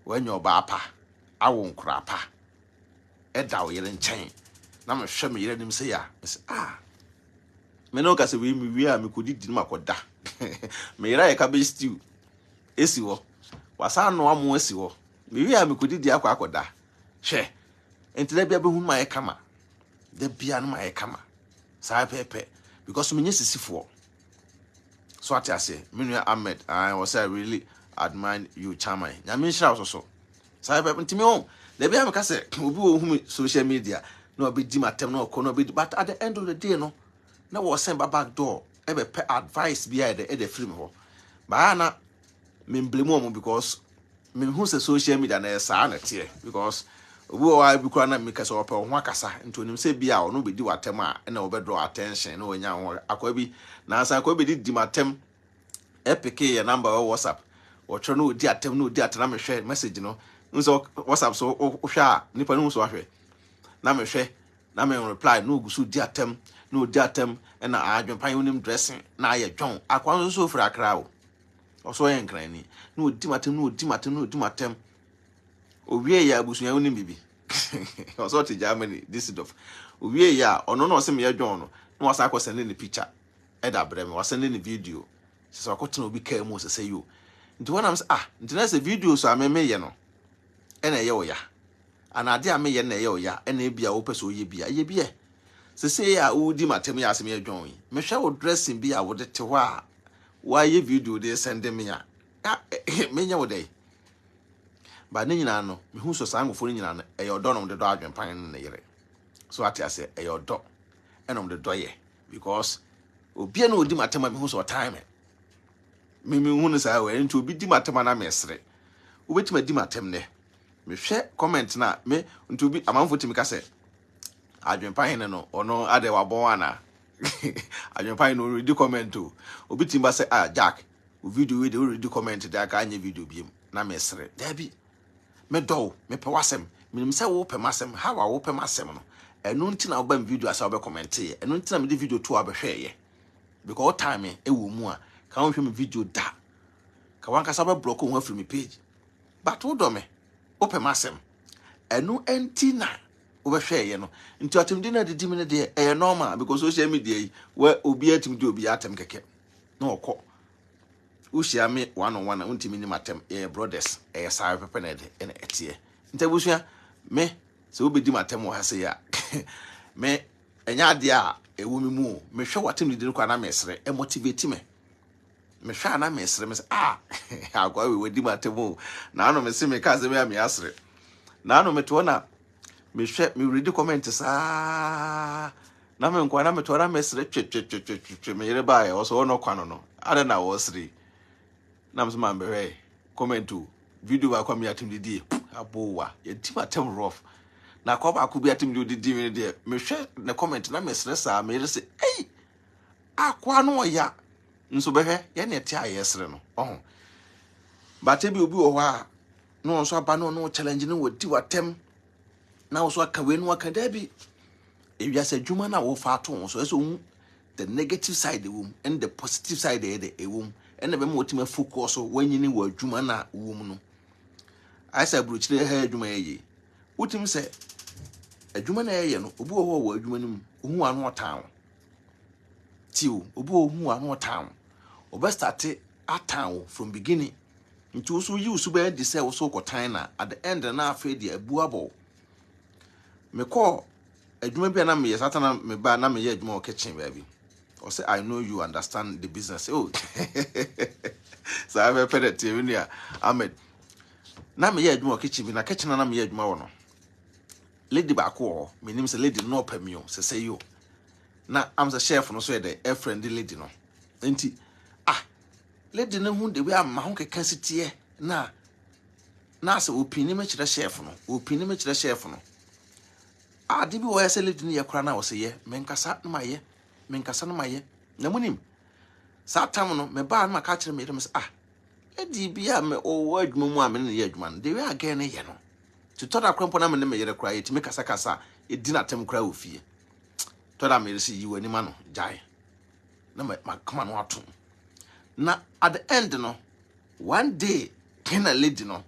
S1: wanyo ba apa awo nkura apa eda wo yire nchen na mehwe me yire ni me say ya me say me no ka se we mi wi a me kodidi ma koda me yire ya cabbage stew esi wo wasa no amo esi wo me wi a me kodidi akwa akoda hwe entile bia be hu ma kama de bia no ma kama sa pepe because me nyesisifo so atiase menu Ahmed I was I really admire you chama nyame nhira so sa pepe ntimi o de bia me ka se obi wo hu social media no be di matem no ko no be but at the end of the day no na wo send back door e be advice bia the free me ho ba na me blame mo because me hu se social media na sa na tie because obi wa bi kwa na me kasa opa ho akasa ntonim se bia ono be di watem a na wo be draw attention na onya ho akwa bi na asa akwa be di matem epic ye number WhatsApp wo tro no di atem no di atena me hwe message no nso WhatsApp so hwe a nipa no so ahwe na me hwe na me reply no gusu di atem no di atem na Adwenepahene unim dressing na aye dwon akwa nso so fra kra o so yen kran ni no di matem owie ya abusunya unim bibi also to Germany this is of owie ya ono no se me dwon no na wasa akọ send ni picture eda brem wasa send ni video so akotena obi ka mu se yo nti wana am nti na se video so ameme ye no ena ye oya anade ame ye na ye oya ena bia wo pese oye bia ye bia se ya udi matem ya asem ye dwon yi me hwa wo dressing bia wo de te ho a wa ye video de send me ya menya wo dai ba ne nyina no me hu so sangofo nyina no e yodo no de do Adwenepahene na yere so atiase e yodo enom de do ye because obi na odi matema me hu so time me hu no sa we nti obi di matema na mesre obetima di matem ne me hwe comment na me nti obi amanfo timi ka se Adwenepahene no ono ade wabon ana Adwenepahene no read comment o obi timba se Jack o video we de read comment da ka anya video biem na mesre da bi me do me pe wasem minim se wo pe masem how wo pe masem no enu nti na wo ba video asa wo be comment ye enu nti na me de video to abehwe ye because time e wo mu a ka wo hwe me video da ka wan kasa be block wo afiri me page but wo do me wo pe masem enu enti na wo behwe ye no nti atemdi na de dimi ne de e normal because social media yi we obi atimdi obi atem keke na okọ ushia me one on one na untimi ni matem brothers sai pepe na de na etie ntabusua me se obedi matem wo ha se ya me enya ade a ewu me mu me hwe watem didi kwa na mesre e motivate me hwe na mesre me akwa we wadi matemu na ano me se me ka se me asre na ano me to na me hwe me read comment sa na me nkwa na me to na mesre twe me yere ba e so ono kwano no ada na wo sre na me se ma be comment video ba kwa me atem didi abowa ye di matem rough na kwa ba ku bi atem didi me de me hwe na comment na mesre sa me yere se akwa no ya nso behwe ye na eti ayesre no bate bi obi wo ha no nso aba no challenge no wadi watem na wo so akawe no aka da bi ewiase dwuma na wo fa to so eso the negative side and the positive side and be mo tima focus wanyini wo dwuma na wo mu no aisa bruchire ha dwuma ye utim se adwuma na ye no obi wo adwuma nim ohu anu otan tiwo obi ohu anu otan obe start atan from beginning nti so yi usu be di se wo so kotan na at the end na afa di abuabo me call adwuma bia na me ye satana me ba na me ye adwuma o kitchen baby or say I know you understand the business so I have a TV Ahmed na me ye adwuma o kitchen bi na kitchen na me ye adwuma wo no lady ba ko me nim say lady no pa me o say yo na am the chef no so the a friend lady no nti lady no hu de we am ma ho keka sitie na say opini me kire chef no ade bi wo ya say lady no ye kra na wo say ye menkasa na maye na munim sa tam no me ba na ka kire me dem say lady bi a me o adwuma mu a me ne ye adwuma no de we again ne ye no to toda kwampo na me ne me yere kra ye ti me kasa e di na tem kra ofie toda me resi yi wani ma no jai na ma kama no ato na at the end no one day kena lady no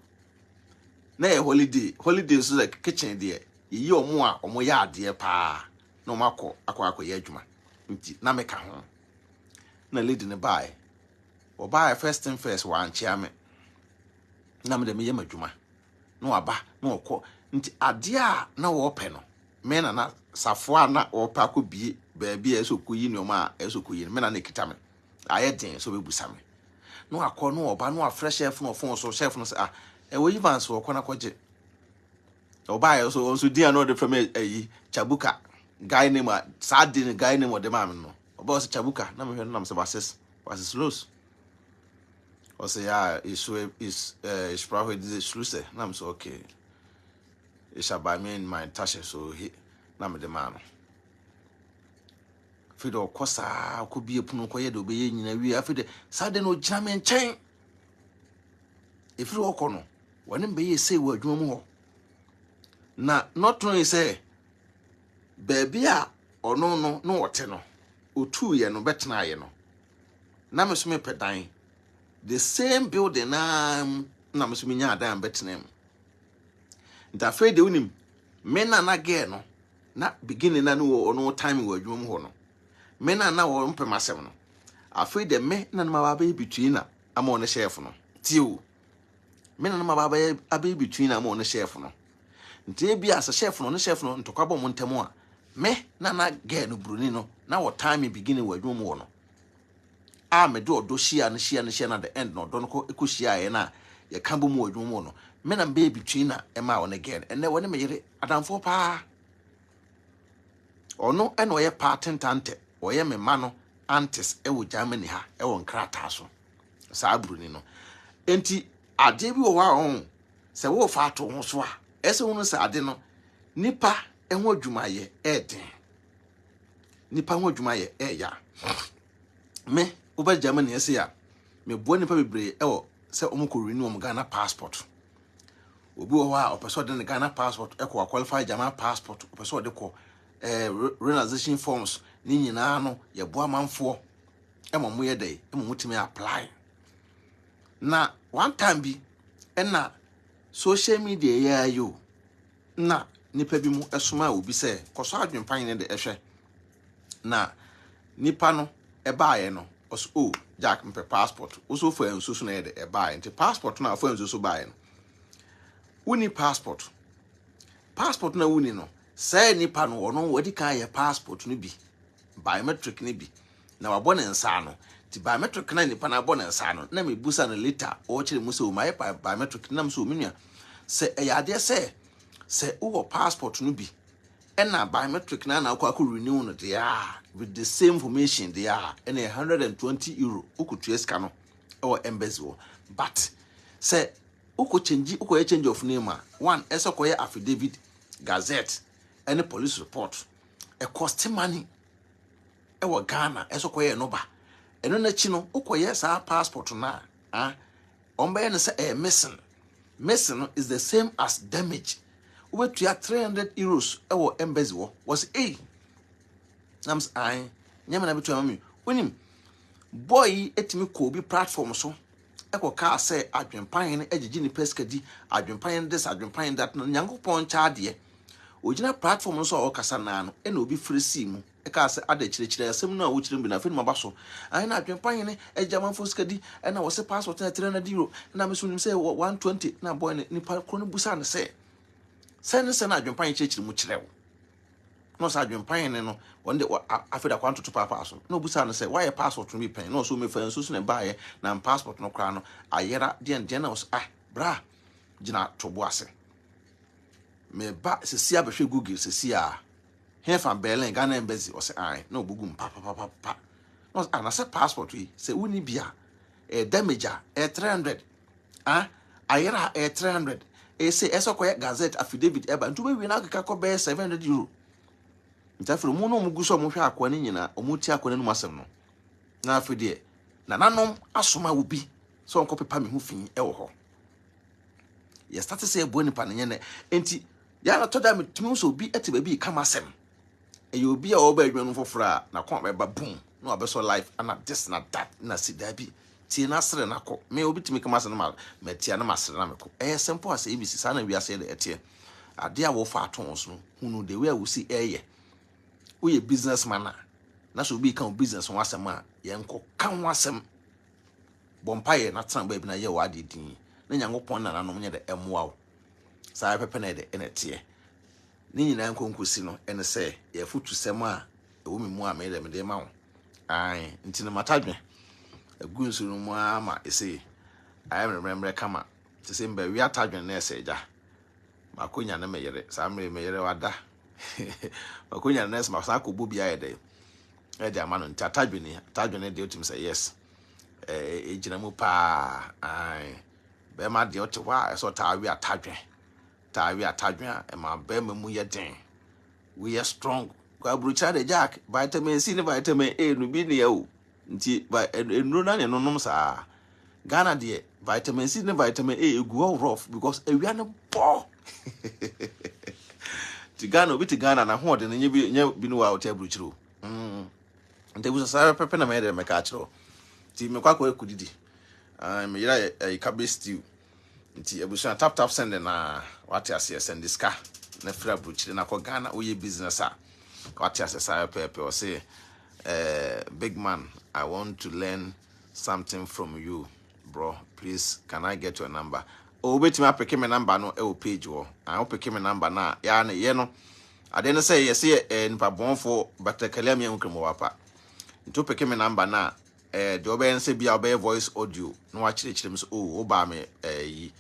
S1: na ye holiday so like kitchen there yi omo a omo ya ade pa na omo akọ ye adwuma nti na me ka ho na lady ne buy o buy first thing first wan chia me na me de me ye madwuma no aba na okọ nti ade a na wo pe no me na safo a na wo pa ko bie ba bia eso koyi no ma eso koyi me na kita me aye den so be busa me no akọ no oba no fresh chef no phone so chef no say e wo Evans wo kona kwaje oba so dia no de from chabuka guy name sad din guy name de ma me no oba so chabuka na me hwe no na me say was loose o say is probably this loose na me say okay it shall by me in my tashe so he na me de ma no fido kosa ko bie punu ko ye de obeye nyina wi afide sade no gina me nchen ifiro ko no woni be ye sei wa adwuma mu ho na not knowing say baby a ono no wote no otu ye no betena ye no na me so me pedan the same building na me so me nya adan betena mu nta fe de unim me na ge no na beginning na no ono time wa adwuma mu ho no me na wo mpem asem no afei de me na ma ba between na ama on chef no tiwo me na ma ba between na ama on chef no nti bia as chef no ntokwa bom ntemu a me na ge no bruni no na wo time beginning wa adwuma mu no me do shia na the end no do no ko shia ye na ye kan bom wa adwuma mu no me na be between na e ma on again and na woni me yere adamfo pa ono eno ye patentante oye me ma no antes e wo Germany ha e wo nkrata so sa bruni no enti ade bi wo wa ho se wo fa to ho so a ese wo no se ade no nipa e ho adwumaye e den nipa ho adwumaye e ya me wo ba Germany ese ya me bo nipa bebre e wo se omko renew om Ghana passport obi wo ha opeso de Ghana passport e ko qualify German passport opeso de ko realization forms ni nyina no ye boa manfo e mo ye dey e mo mutimi apply na one time bi na social media ya yo na nipa bi mu esoma obi se koso adwempan ne de ehwe na nipa no e baaye no oso Jack mpe passport oso fo ensusu na ye de e baaye nti passport na fo ensusu baaye no uni passport na uni no say nipa no ono wadi kan ye passport no bi biometric ni bi na wabɔ ne nsa no ti biometric na nipa na abɔ ne nsa no na me busa no later o kyerɛ mu sɛ o my biometric nam so menua sɛ ɛyɛ adeɛ sɛ wo passport no bi ɛna biometric na akɔ renew no there with the same information there and €120 ukutua sika no ɛwɔ embassy wo but sɛ ukɔ change of name one ɛsɛ kɔ yɛ affidavit gazette any police report a cost money ɛwɔ Ghana ɛsɛ kɔ yɛ no ba ɛno na chi no ukɔ yɛ saa passport na ɔmbɛyɛ no sɛ missing is the same as damage ubetua €300 ɛwɔ embassy wo was nams nyama na betu amami onim boy etimi ko bi platform so eko ka say adwenpan ne agigi ni peskadi adwenpan this adwenpan that nyankopon cha de ogina platform so o kasa na no e na obi fresi mu e ka say ada kirikire asem na wo kirem bi na fe ma ba so na adwenpan ne agyaman foskadi e na wo se passport na €300 na me so nim say 120 na boy ne nipa kro no busa ne say sɛ na adwenpan kirikire mu kirew no sa adwenpan ne no one day after kwanto to papa so no busa no say why passport no be pen no so me fan so ne baaye na passport no kra no ayera de na was bra gina tobo ase me ba se sia behwe google se sia he fa Berlin Ghana embassy o say no bugum pa no na say passport we say woni bia damage 300 ayera 300 say esokoye gazette affidavit eba nto be wi na akeka ko be €700 ntafro mu no muguso mo hwe akwane nyina omuti akwane no masem no na afede na nanom asoma wo bi so onko pepa me hu fin e wo ho ye start say Adwenepahene ne enti ya na toda me tumi so bi ete bi kama asem e ye obi a wo ba adwanu foforo na kon be ba boom no abeso life ana this na that na sida bi tie na sere na ko me obi tumi kama asem na ma tie na masere na me ko simple as abc sa na wi ase de etie ade a wo fa aton so hunu de we a wo si eye we a businessman na so be kan business one asem a yenko kan wasem bompaye na tran ba bi na ye wa de din na nyankopon na nanom nye de emwa wo sai pepe na de enete ni nyina nkonkosi no ene se ye futu sem a ewo me mu a me de ma wo nti na matadwe agunsu no mu ama ese remember kama te se mba wi atadwe na ese ja makonya na meyere sa meyere wada makonya na ese ma sa ko bobi ayede de amano nti atadwe ne de otim say yes ejina mu pa be ma de ote wa so ta wi atadwe e ma be mu ye den we are strong kwa brucha de jack vitamin C ne vitamin A no bi ne o nti ba enuro na ne nonom sa Ghana de vitamin C ne vitamin A egu all rough because ewia ne bo ti Ghana obi ti Ghana na ho de ne nya bi no wa o te bruchiro nti bu sa pepe na me de me ka chiro ti me kwakọ ekudidi me yira ikabe stew nti ebusu tap send na wate ase send ska na fra bruchire na ko Ghana oye business a wate ase sa pepe o say big man, I want to learn something from you, bro. Please, can I get your number? Oh, wait me pick my number no page wo. I will pick my number na. Ya ne ye no. I didn't say yes nipa bon for but kalem ye nkemo wapa. Nto pick my number na the obe say bia obe voice audio no wa chire me so oh ba me yi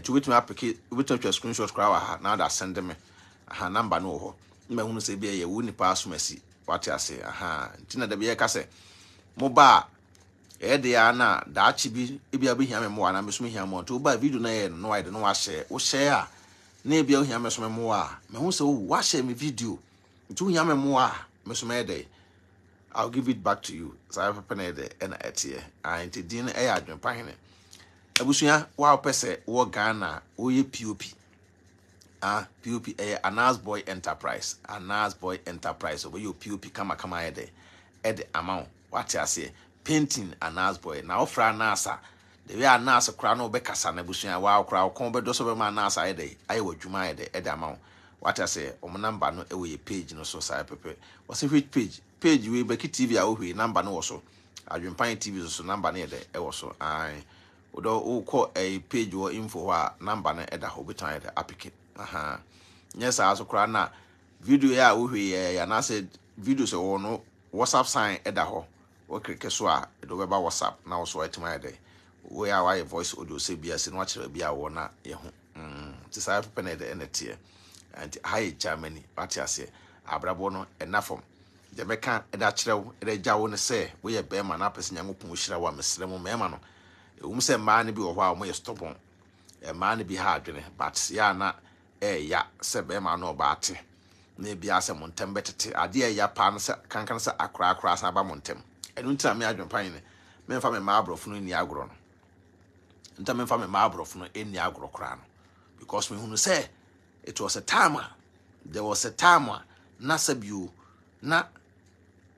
S1: to wait me pick wait to screenshot kra ha na da send me ha number no ho. Me hunu say bia ye wo nipa asomasi. What I say, Tina de Bia Casse Moba Edia na da chibi, Ibia be him more, and I'm missing him more to buy video no, I don't know what share, or share. Nabia him as memoir, me who so wash me video, 2 yam more, Miss Mede. I'll give it back to you, so I have a penede and a tear. I ain't dinner a Adwenepahene. Abusia, wow, pese, war Ghana, or ye POP. POP a Nas Boy Enterprise. A Nas Boy Enterprise. Over you POP kama ede amount. What I say? Painting a Nas Boy. Now fra NASA. The way a NASA crown over Casana Bushia. Wow crowd. Come be doso be my NASA ede. I would juma ede amount. What I say? Number no away page no so side pepe. What's which page? Page we Becky TV a number no also. Adwenepahene TV so number near there also. Odo call a page or info number na eda hobitan ede apike. Yes, I also cry na video ya we ya na said video so no WhatsApp sign eda ho wo click so a do be ba WhatsApp na wo so etima ede we are why voice audio say bia se no akere bia wo na ye ho ti sa pepe na ede enete and high Germany what you say abrabo no enafom je meka eda kirew eda gyawo ne se we ye be ma na pese nyamopon hira wa mesre mo mema no se ma ne bi wo ho a mo ye stubborn ma ne bi ha adwene but ya na ya se be ma no ba ate na bia se montem betete ade ya pa no se kankan se akra sa ba montem enu ntia me adwenpan ne me fa me ma abrofo no ni agro no nta me fa me ma abrofo no eni agro kra no because me hunu say it was a time there was a time na sabiu na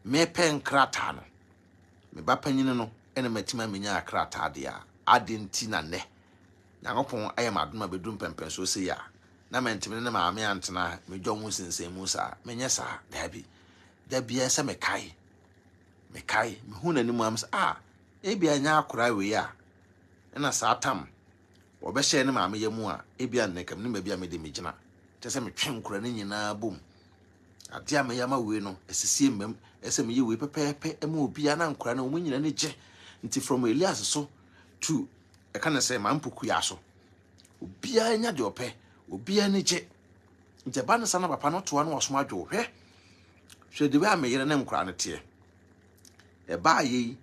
S1: me pen krata no me ba panyine no ene matima menya krata de a adenti na ne Nyankopon ayem adoma bedum pempen so se ya na mentime ne maame antena me dwom nsensemu sa menye sa da bia se me kai me hu nanim am sa ebia nya akora we ya na sa tam obehye ne maame yemu a ebia nnekam ne mabia me de megina te se me twen kora ne nyina bom ade a me yama we no esisi mmam ese me yi we pepepe ema obia na nkora na omunyina ne gye nti from Elias so to e kan say mampuku ya so obia nya de ope obia ne gye nti ba ne sana papa no to no waso adwo hwe hwe de we a me yere ne nkora ne te e ba yi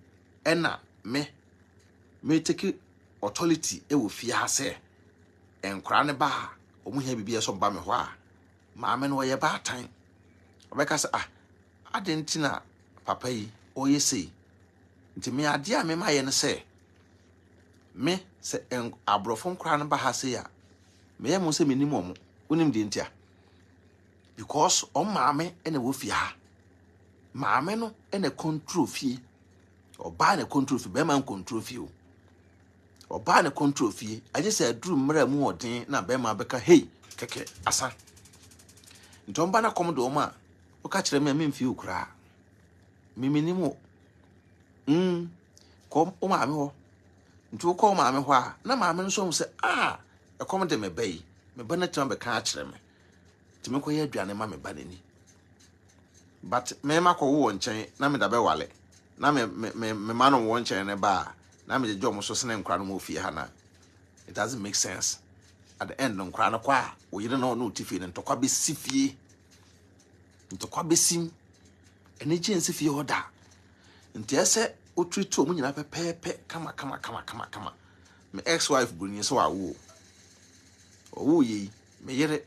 S1: ena me take authority e wo fie ha se enkora ne ba omuhia bibia so mba me ho a maame no ye ba tan obeka se adentina papa yi oyese nti me ade a me maye ne se me se abrofo nkora ne ba ha se ya me yemu se menim omo unim de ntia because o maame ene wo fie ha maame no ene control fie oba ne control fie be man control fie oba ne control fie aje se aduru mra mu odin na be ma beka hey keke asa ntomba na kom do ma o ka kire me memfie okura miminimo kom o maame ho ntu ko maame ho a na maame no so mu se e kom de me bai me ba na tima be ka kire me ti me ko ye aduane ma me ba nani but me ma ko wo nchen na me da be wale na me ma no wo nchen ne ba na me je mo so se ne nkra no mo fie ha na it doesn't make sense at the end no nkra no kwa wo yire no no tifi ne ntokwa be sifie ntokwa be sim ene je nsifie hoda nti ese o treat o munyina pepepe kama me ex wife bunyi so awo owo yi me yire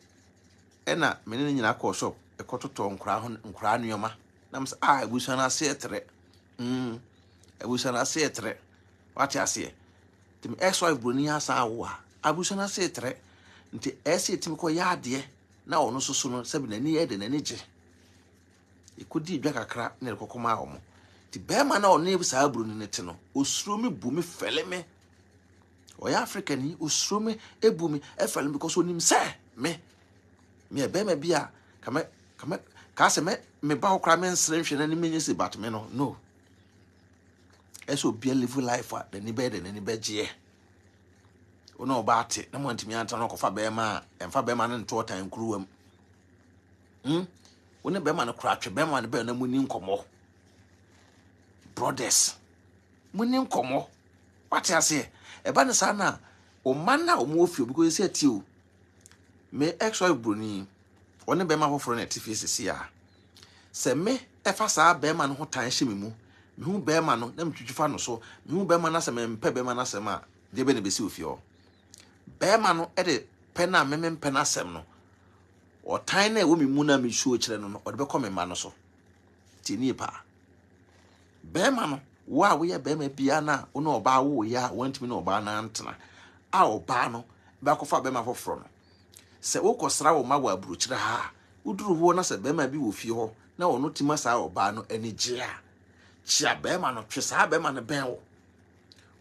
S1: ena me ne nyina ko shop ekototo nkra nuoma na me ebusa na se etre ebusa na se etre what ya say ti me ex wife bunyi asa awo abusa na se etre nti ese timi ko ya ade na ono soso no sabi na ni ye de na ni je ikodi dwa kakra na ekokoma omo ti bema na ono ebu sa aburu ni te no osuro me bu me fele me oya africa ni osuro me ebu me efele me because onim se me bema bia kama ka se me ba okra me nsre nhwe na ni menye se bat me no eso bia live life a ni be de ni be je ono ba ate na mo ntimi anta no kofa bema emfa bema ne nto tan kuruwam wona bema no kra twe bema ne be na muni nkomo brothers muni nkomo what ya say e ba ne sana o man na o mo ofio because say ti o me ex-wife broni wona bema foforo na tifi sisi a se me e fa sa bema no ho tan hye me hu bema no na mtwitwifa no so me hu bema na se me mpe bema na se ma de be ne besi ofio bema no e de pena me pena sem no o tan na e wo me mu na me show kire no o de be come ma no so ti ni pa bema no wa wo ye bema bia na wo no oba wo ya wantimi na oba na ntena a oba no ba kofa bema foforo no se wo kosra wo ma wa aburu kire ha uduru ho na se bema bi wo fie ho na ono tima sa oba no ani gye a chia bema no twe sa bema no ben wo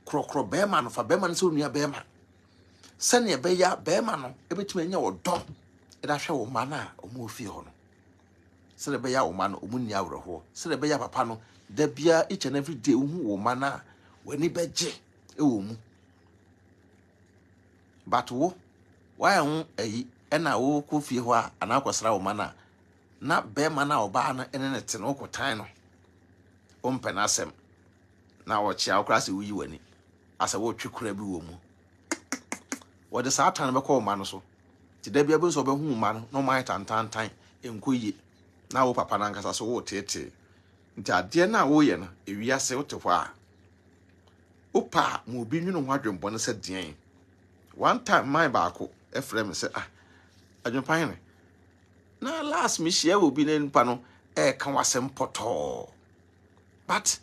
S1: krokro bema no fa bema no se onua bema se ne be ya bema no ebetuma nya wo dom e da hwe wo ma na o mo fie ho no se ne be ya wo ma no o mu ni awre ho se ne be ya papa no da bia each and every day wo ma na wani beje e wo mu but wo why hu ayi e na wo ko fie ho a ana kwasra wo ma na bema na oba na ene ne te no ko tan no Penasem. Now what chia class we you any. As a watch you could be woman. What the Satan ever call man so? Today be able to be man, no might and time in Kuyi. Now Papa Nankas so what it. Nti dear na wo ye no ewiase wote hɔ a opa mo bi nwunu ho adwempo no sɛ deɛn one time my baako efrɛ me sɛ Adwenepahene na last me share wo bi na nipa no ka wasɛm pɔtɔɔ but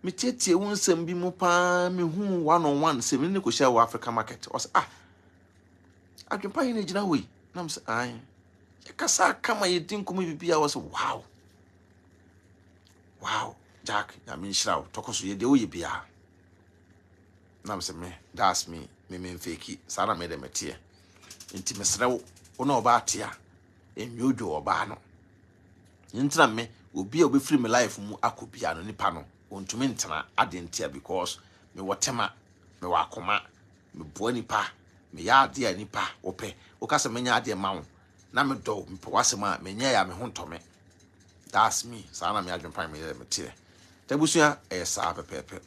S1: me tietie wo nsɛm bi mu pa me hu one on one sɛ me ne ko share wo Africa market ɔsɛ Adwenepahene gyina hɔ yi na me sɛ ai kasa kama yɛ din komo bibia wɔ sɛ wow Jack na me nhyira wo tokoso ye de wo ye bia na me se me that's me fake sana me de metie nti mesrɛ wo na oba atia enwodwo oba no ntina me obi a obefiri me life mu akobia no nipa no ontumi ntena ade ntia because me wotema me wakoma me boa nipa me ya ade a nipa opɛ wo ka se menya ade ma wo na me do me wasem a menya ya me ho ntɔme. That's me. Sana me Adwenepahene me metie. Tabusua sa pepepe.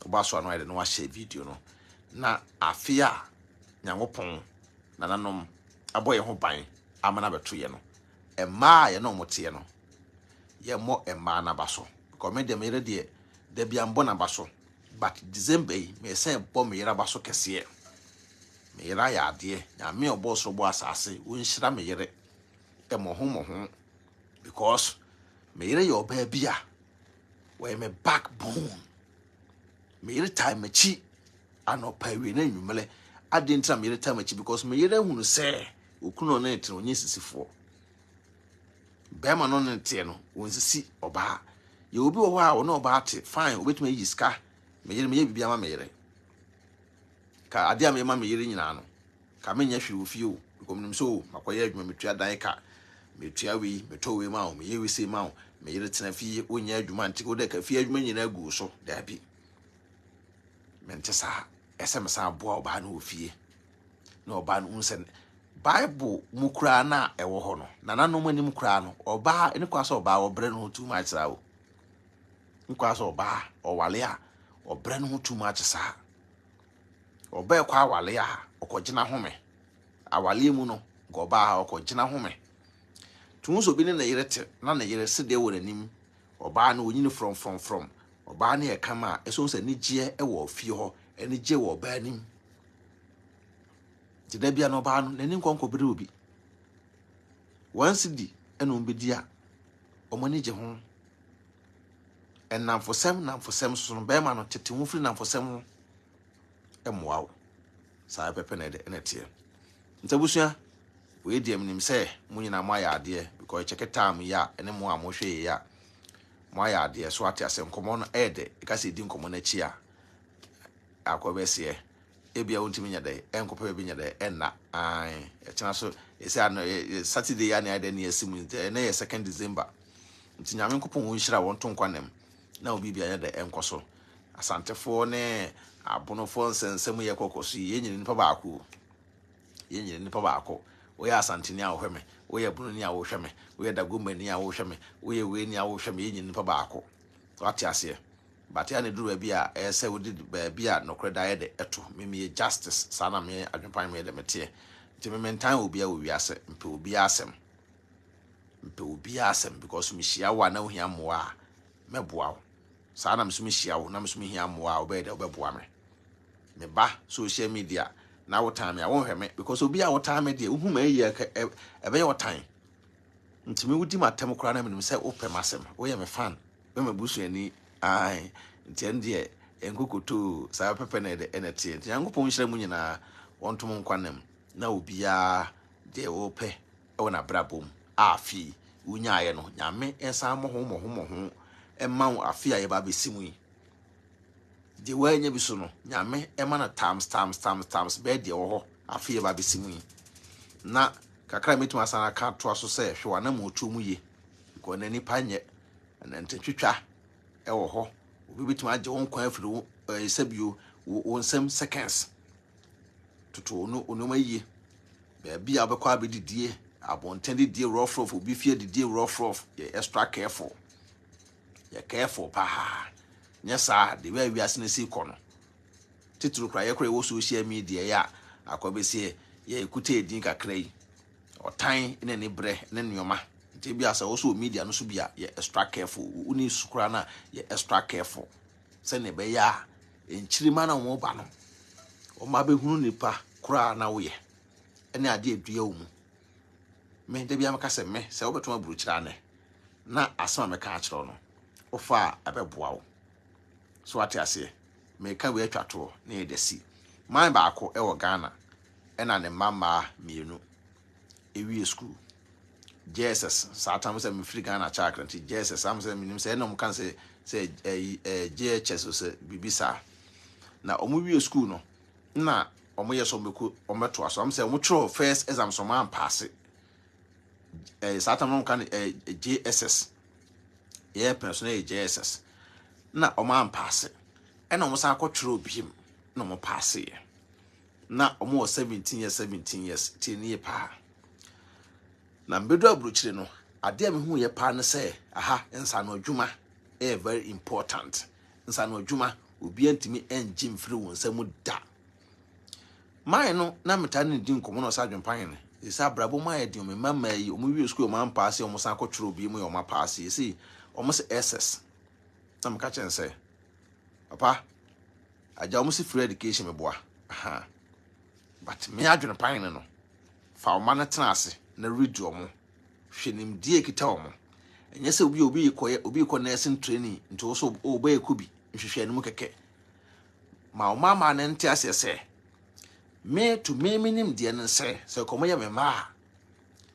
S1: Oba so anu ide no wa share video no. Na afia Nyankopɔn na nanom aboye ho ban amana beto ye no. Emma ye no motie no. Ye mo emma na baso. Because me dem yere de bia mbo na baso. But December me say bo me yere baso kese. Me yere ya ade. Nya me obo so bo asase. Wo nhira me yere. Mo ho because me yere your baby where me backbone me yere time machi anopa we na nwumele adintra me yere time machi because me yere hunu se okuno na etre onye sisifo bema no nte no wonsisi oba ye obi wo ha wo na oba ate fine obetuma yi ska me yere me ye bibia ma me yere ka ade am ye ma me yere nyina no ka me nya hwe ofie o because me so makoye adwuma metua dan ka metua wi metowe ma o me ye wi se ma o me yere tena fie onya adwuma nti ko de ka fie adwuma nyina gu so da bi mente sa esem sa boa oba na ofie na oba no unse Bible mu kura na ewo ho no na nanom anim kura no oba ene kwa so oba obre no too much sa o nkwa so oba owale a obre no too much sa oba kwa awale a okogina home awale mu no go oba a okogina home tunso bi ne na yere te na yere se de wo nanim oba na onyini from oba na e kama eso se ni gie e wo fie ho eni gie wo oba nim ti da bia no oba no nani nkonko bere obi once di eno mbedi a omani je ho namfosem so no be ma no tete ho firi namfosem emoawo sa pepe na de enetie ntabusua we dem nim say munyina mo ya ade because check time ya ene mo a mo hwe ya mo ya ade so ate asem komo no ede ka se di nkomo na chi a akobese ebia wontimi nya de enkopa bi nya de enna ai echina so ese ano Saturday ya na ade na yasim na ye 2nd December nti nyame nkopon wo nhira won to nkwanem na obi bia nya de enkoso asantefo ne abonofo nsensem ye kokoso ye nyine nipa baako we asantini a wo hweme we bununi a wo hweme we dagomani a wo hweme we weni a wo hweme ye nyine nipa baako wate ase but ya ne duru bi a ese wo di bi a nokre da ye de eto meme justice sana me Adwenepahene me de mete nti me mentan obi a wo wiase mpe obi asem because me hia wa na wo hia moa meboa wo sana me so me hia wo na me so me hia moa wo be de wo beboa me ba social media na wo time ya wo hweme because obi a wo time de wo huma yi ebe ye wo time ntimi wudi matem kora na me say open masem wo ye me fan we me busu ani ai nti ende enkokoto sa pepe na de enete nti yankopon hyira mu nyina wontom nkwanem na obi a de wo pe wo na brabom afi unyaaye no nyame ensa mo ho emma wo afi a ye ba besimu yi de wanya bi so no nyame ema na times be de wo ho afi ye ba besimu yi na kakra metu asana ka to aso se hwe na mo tu mu ye ko na nipa nye na ntwetwa e wo ho obi bitu age won kwan afiri wo sabio wo nsem seconds tutu onu maye be bia obekwa abedidie abonten didie rough obi fie didie rough ye extra careful ye careful pa nyesa de we wiase ne si kɔ no tituru kra ye kra wo social media ya akɔbesie ye ekuta edin kakra yi otan ne ne bre ne nyoma nti bia sa wo so media no so bia ye extra careful uni sukura na ye extra careful se ne be ya enchirima na wo ba no o ma be hunu nipa kra na wo ye ene ade adua wo mu me de bia maka se me se wo betoma buruchira ne na asama me ka akiro no wo fa abeboa wo so ate ase me ka we atwa to na ye desi man ba akọ e wo Ghana ena ne mama mienu ewie school Jesus satam se me free Ghana chakra nti Jesus am se minim se na mo kan se JHS se bibisa na omo wie school no na omo yeso meku ometo aso am se omo tro first exam so man pass satam no kan JSS yeah personal JSS na omo am pass e na omo sa akotro biem na omo pass ye na omo 17 years tini pa na mbedo abrochire no ade me hu ye pa ne se aha nsa no adwuma very important nsa no adwuma obi antimi engine free won samu da mai no na meta ne din komo no sa Adwenepahene isa brabo mai de o me mama yi o mu wi school o man pass o mo sa akotro obi mu o ma pass yi see o mo se SS na me ka chen se papa aja o mo se free education me boa aha but me Adwenepahene no fa o man tena ase na read omo hwenim die kita omo enye se obi ko nursing training nto so oba ekubi nhwehwe no keke ma o mama na nte ase se me to me minim die ne se komo ye me ma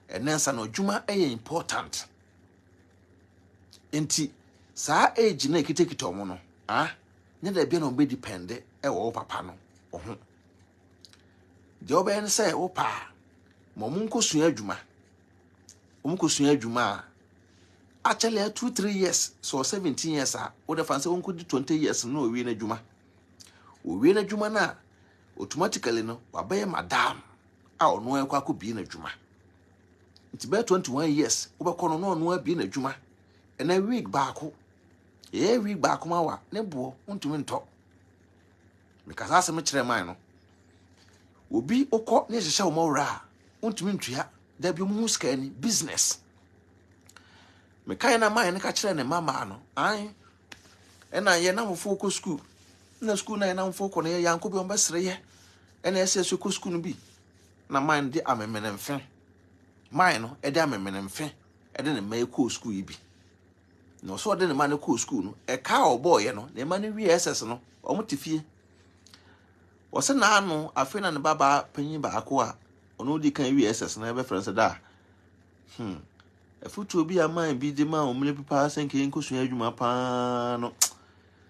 S1: enensa no dwuma important enti saa age na kitekita omo no nye da bia no be depend wo papa no ho de oba ne se wo pa mo mun ko sua adwuma actually 2-3 years so 17 years wo da fanse won ko di 20 years no owie na adwuma na automatically no wabaye madam ono ekwa akọ na adwuma nti be 21 years wo be kono no ono abi na adwuma na week baako ma wa ne bo ntumi nto because asem kire man no obi okọ ne hyehyɛ wo mawra ntumi ntua da bi mu skani business me kai na man ne ka kire ne mama no ena ye na mfo ko school na school na ye na mfo ko ne yanko bi on besere ye ena ese so ko school no bi na man de amemene man no e de amemene e de ne mai ko school yi bi no so de ne man ko school no e ka oboy ye no ne man wi SS no o mo tifie wo se na anu afi na ne baba panyin ba akọ ono di kan wi SS na be friends da afutu obi aman bi de ma omle pipa senke nkosua adwuma pa no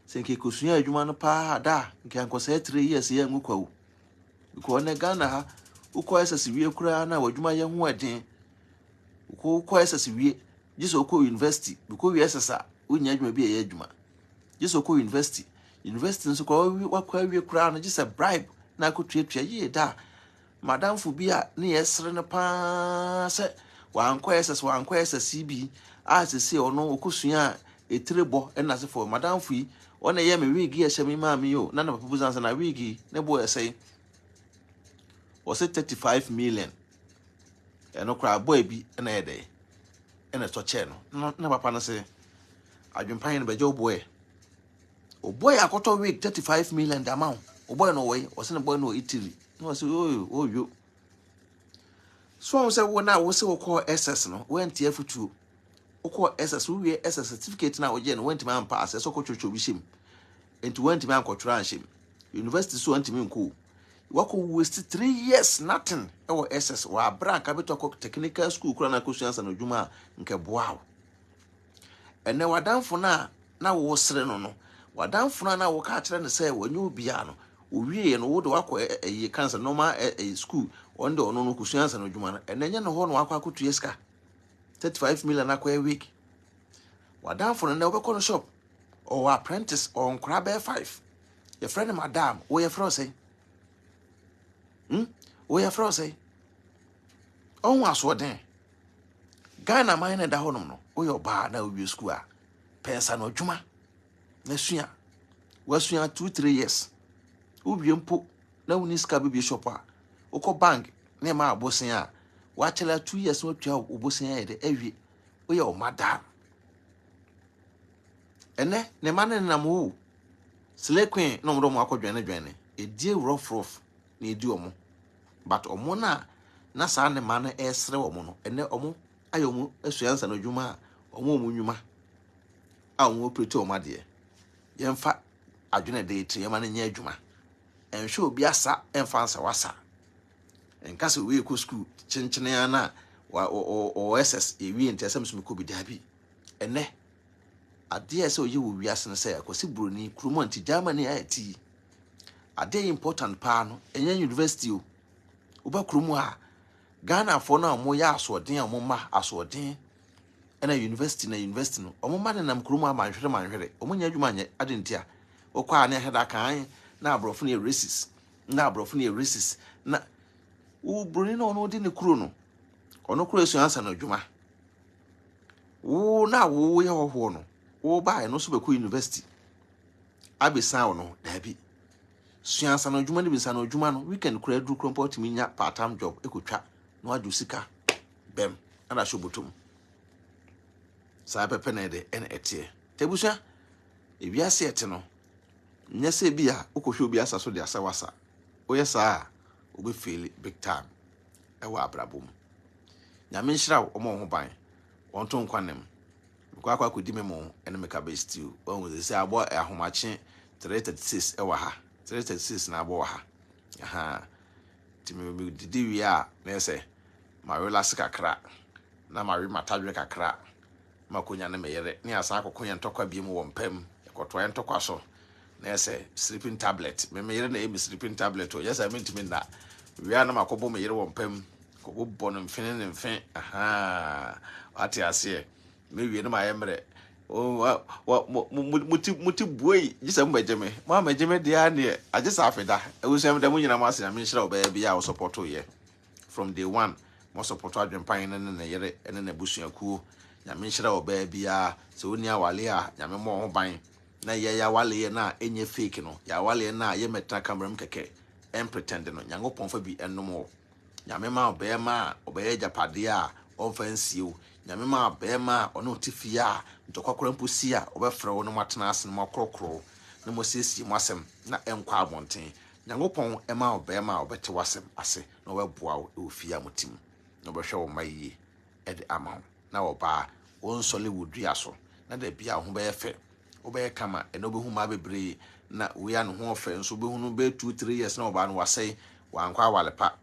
S1: senke kosua adwuma no pa da nke ankose 3 years ye ngukwa ko ne Ghana ha ukọ SS wie kura na wadwuma ye ho eden ukọ SS wie jiso ko university because we SS unya adwuma bi ye adwuma jiso ko university nso ko wakwa wie kura na jisa bribe na akotuatua ye da madam fu bia ne yesre ne pa se wankwa SS bi asese ono okosua etirebo na se for madam fu yi ona ye me wigi ehye me ma me yo na papa buzansa na wigi ne bo esay was it 35 million eno kra boy bi na ye dey ena to che no na papa no se Adwenepahene be jo boy o boy akoto wig 35 million the amount o boy no way o se ne boy no Italy no say oh yo so say wo na wo se wo call SS no went afutu wo call SS wo wie SS certificate na wo je no went man pass so ko chocho bi shim enti went man ko tran shim university so went me nko wako waste 3 years nothing e wo SS wa bra ka beto ko technical school kura na ko suansa no dwuma nke boawo ene wadanfo na wo sere no wadanfo na wo ka kire ne say wanyu bia no owie no wo de wako e cancer normal school on the ono no kusuansa no dwuma no enenye no ho no wako akotu yeska 35 million akwa a week wadanfo no na wo be ko no shop or apprentice or nkra be 5 your friend madam wo ye fro say wo ye fro say on aso den Ghana man na da ho no wo yo ba na obi school a pensa no adwuma na sua wasua 2-3 years uwie mpo na woni ska bi shop a ukọ bank na ma abosen a wa chela 2 years no tua obosen ya de awie wo ye o madam ene ne ma ne nam wo sile queen no mdo mo akọdwene edie rough na edi omo but omo na sa ne ma na esre omo no ene omo ayomu asuansa no dwuma a omo nwuma a omo operate omo de yemfa adwene de tie ma ne nya adwuma enhwe obi asa emfa nsa wasa enkase we ko school chenchene ya na o SS ewie ntesem so ko bi dabi ene ade ese oye wo wiase ne se akosi broni krumo anti Germany ati ade important pa no enya university o oba krumo a Ghana for na mo ya asodin a mo ma asodin ena university no omo ma ne nam krumo a manhwere omo nya adwuma anye ade ntia okwa na heda kan na abrofo na racist na wo broni na ono de ne kuro no ono kuro esuansa na adwuma wo na wo ye hoho no wo ba no so be ko university abisa wo no dabi suansa na adwuma ne bisa na adwuma no weekend kura dru krompo timi nya part time job ekotwa no adu sika bem ana shobotum sa pepe na de en etie tebusha ewiase ete no nyese bia ukohwe obi asa so de asawasa oyesa obi feel big time ewa abrabom nyame nhira omo ho ban onto nkwanem kwa kodi memo ene meka be stew on we say abo ahomache 336 ewa ha 336 na abo ha aha timi didi wi a na ese ma relax kakra na ma wi matadwe kakra makonya na meyere ni asa akokonya ntokwa bi mu wo mpam ekoto ntokwa so na ese sleeping tablet me meyere na emi sleeping tablet o yesa mentimi na wi a na makobo meyere wo mpam kobo bono mfene ne mfen aha ati ase me wi na ma yemre o muti buoi jisa mbejeme ma mejeme dia ne ajisa afeda ewusem da munyina ma ase na me nhira oba bia wo support ye from day one mo support Adwenepahene ne yere ene na busuakuo nyame nhira oba bia se oni awale a nyame mo ho ban na ye ya wale na enye fake no ya wale na ye meta camera keke en pretend no nyangopon fa bi ennom nyame ma oba ma oba ye japade a offensive nyame ma bema ono tifia ntokwakwara mposi a obefrɛ wo no matena ase no makrokro na mosesi mwasem na enkwa abonten nyangopon ema bema obete wasem ase na obeboa wo ofia motim na obehwɛ wo mayi ede ama na oba won Hollywood aso na da bia ho be yefe obeye kama eno behu ma bebre na we ya no ho ofe nso behu no be 2-3 years na oba no wasei wankwa walepa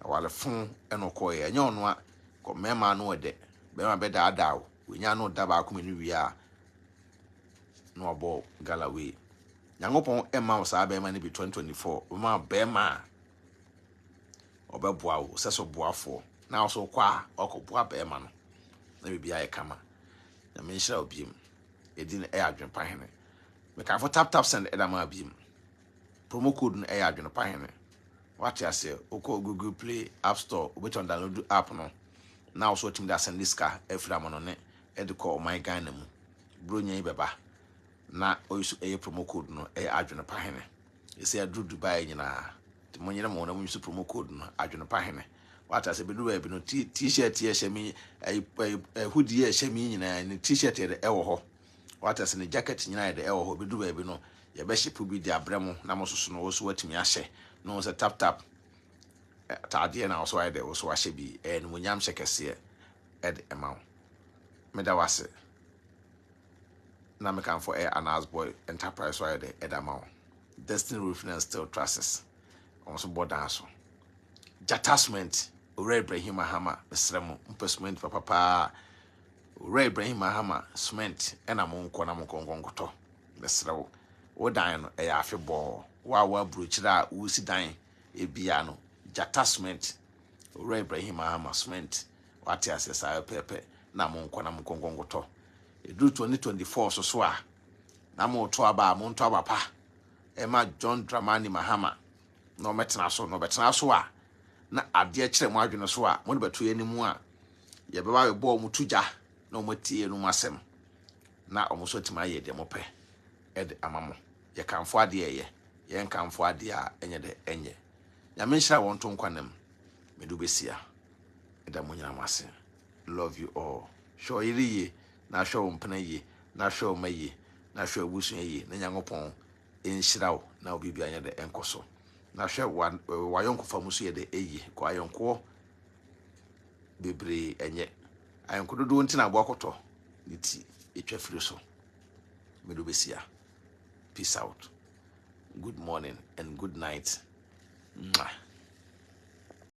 S1: wale fun eno koye nya ono a ko mema no ede bema be da we nya no da ba akoma ni wi a no obo galawe nyangopon emma wo sa bema ni bi 2024 ma bema obeboa wo seso boafo na so kwa okoboa bema no na bibia ye kama na me nhira obiem edin Adwenepahene me ka for tap send edama biem promo code no Adwenepahene what you say oko Google Play App Store obet on download app no now so team that send this car every no ne e de call my Ghana mu bronya beba na oyisu promo code no Adwenepahene e say adu Dubai nyina ti monyere mo na mo use promo code no Adwenepahene what you say be do e bi no t-shirt ye shemi hoodie ye shemi nyina ni t-shirt ye de e wo ho what you say ni jacket nyina ye de e wo ho be do e bi no ye be ship bi di abramo na mo soso no wo so watimi ahye no se tap taade na so ayde wo so ahye bi no munyam shekese ed emao meda wase na me kan for Anas Boy Enterprise so ayde edamao Destiny Roofing and Steel Trusses on so bodan so Jatasment Ore Ibrahim Ahama besremo mpesment papa Ore Ibrahim Ahama cement ena mo nko na mo konkonkoto besrewo wo dan no afebɔ wa bruchira wo si dan ebia no Jatasment Ore Ibrahim Ahama cement wate asesa pepe na mo nko na mo konkonkoto edu 2024 so a na mo to aba mo nto aba pa ema John Dramani Mahama no metena so a na ade kire mo adwene so a mo de beto animu a ye beba we bo mo tuja na mo tie no masem na omo so tima ye de mope ede amamo ye kanfo ade ye ye kanfo ade a enye de enye nyame nhyira won to nkwanem medu besia eda mo nyina mase. Love you all. Show ye na show mpena ye na show maye na show abusu ye na nyankopon enhyira wo na obi bia nya de enkoso na hwe wayonko famusu ye de eye ko ayonko bebre enye ayonko dodo ntina agbo akoto niti etwa firi so medu besia. Peace out. Good morning and good night. Mwah.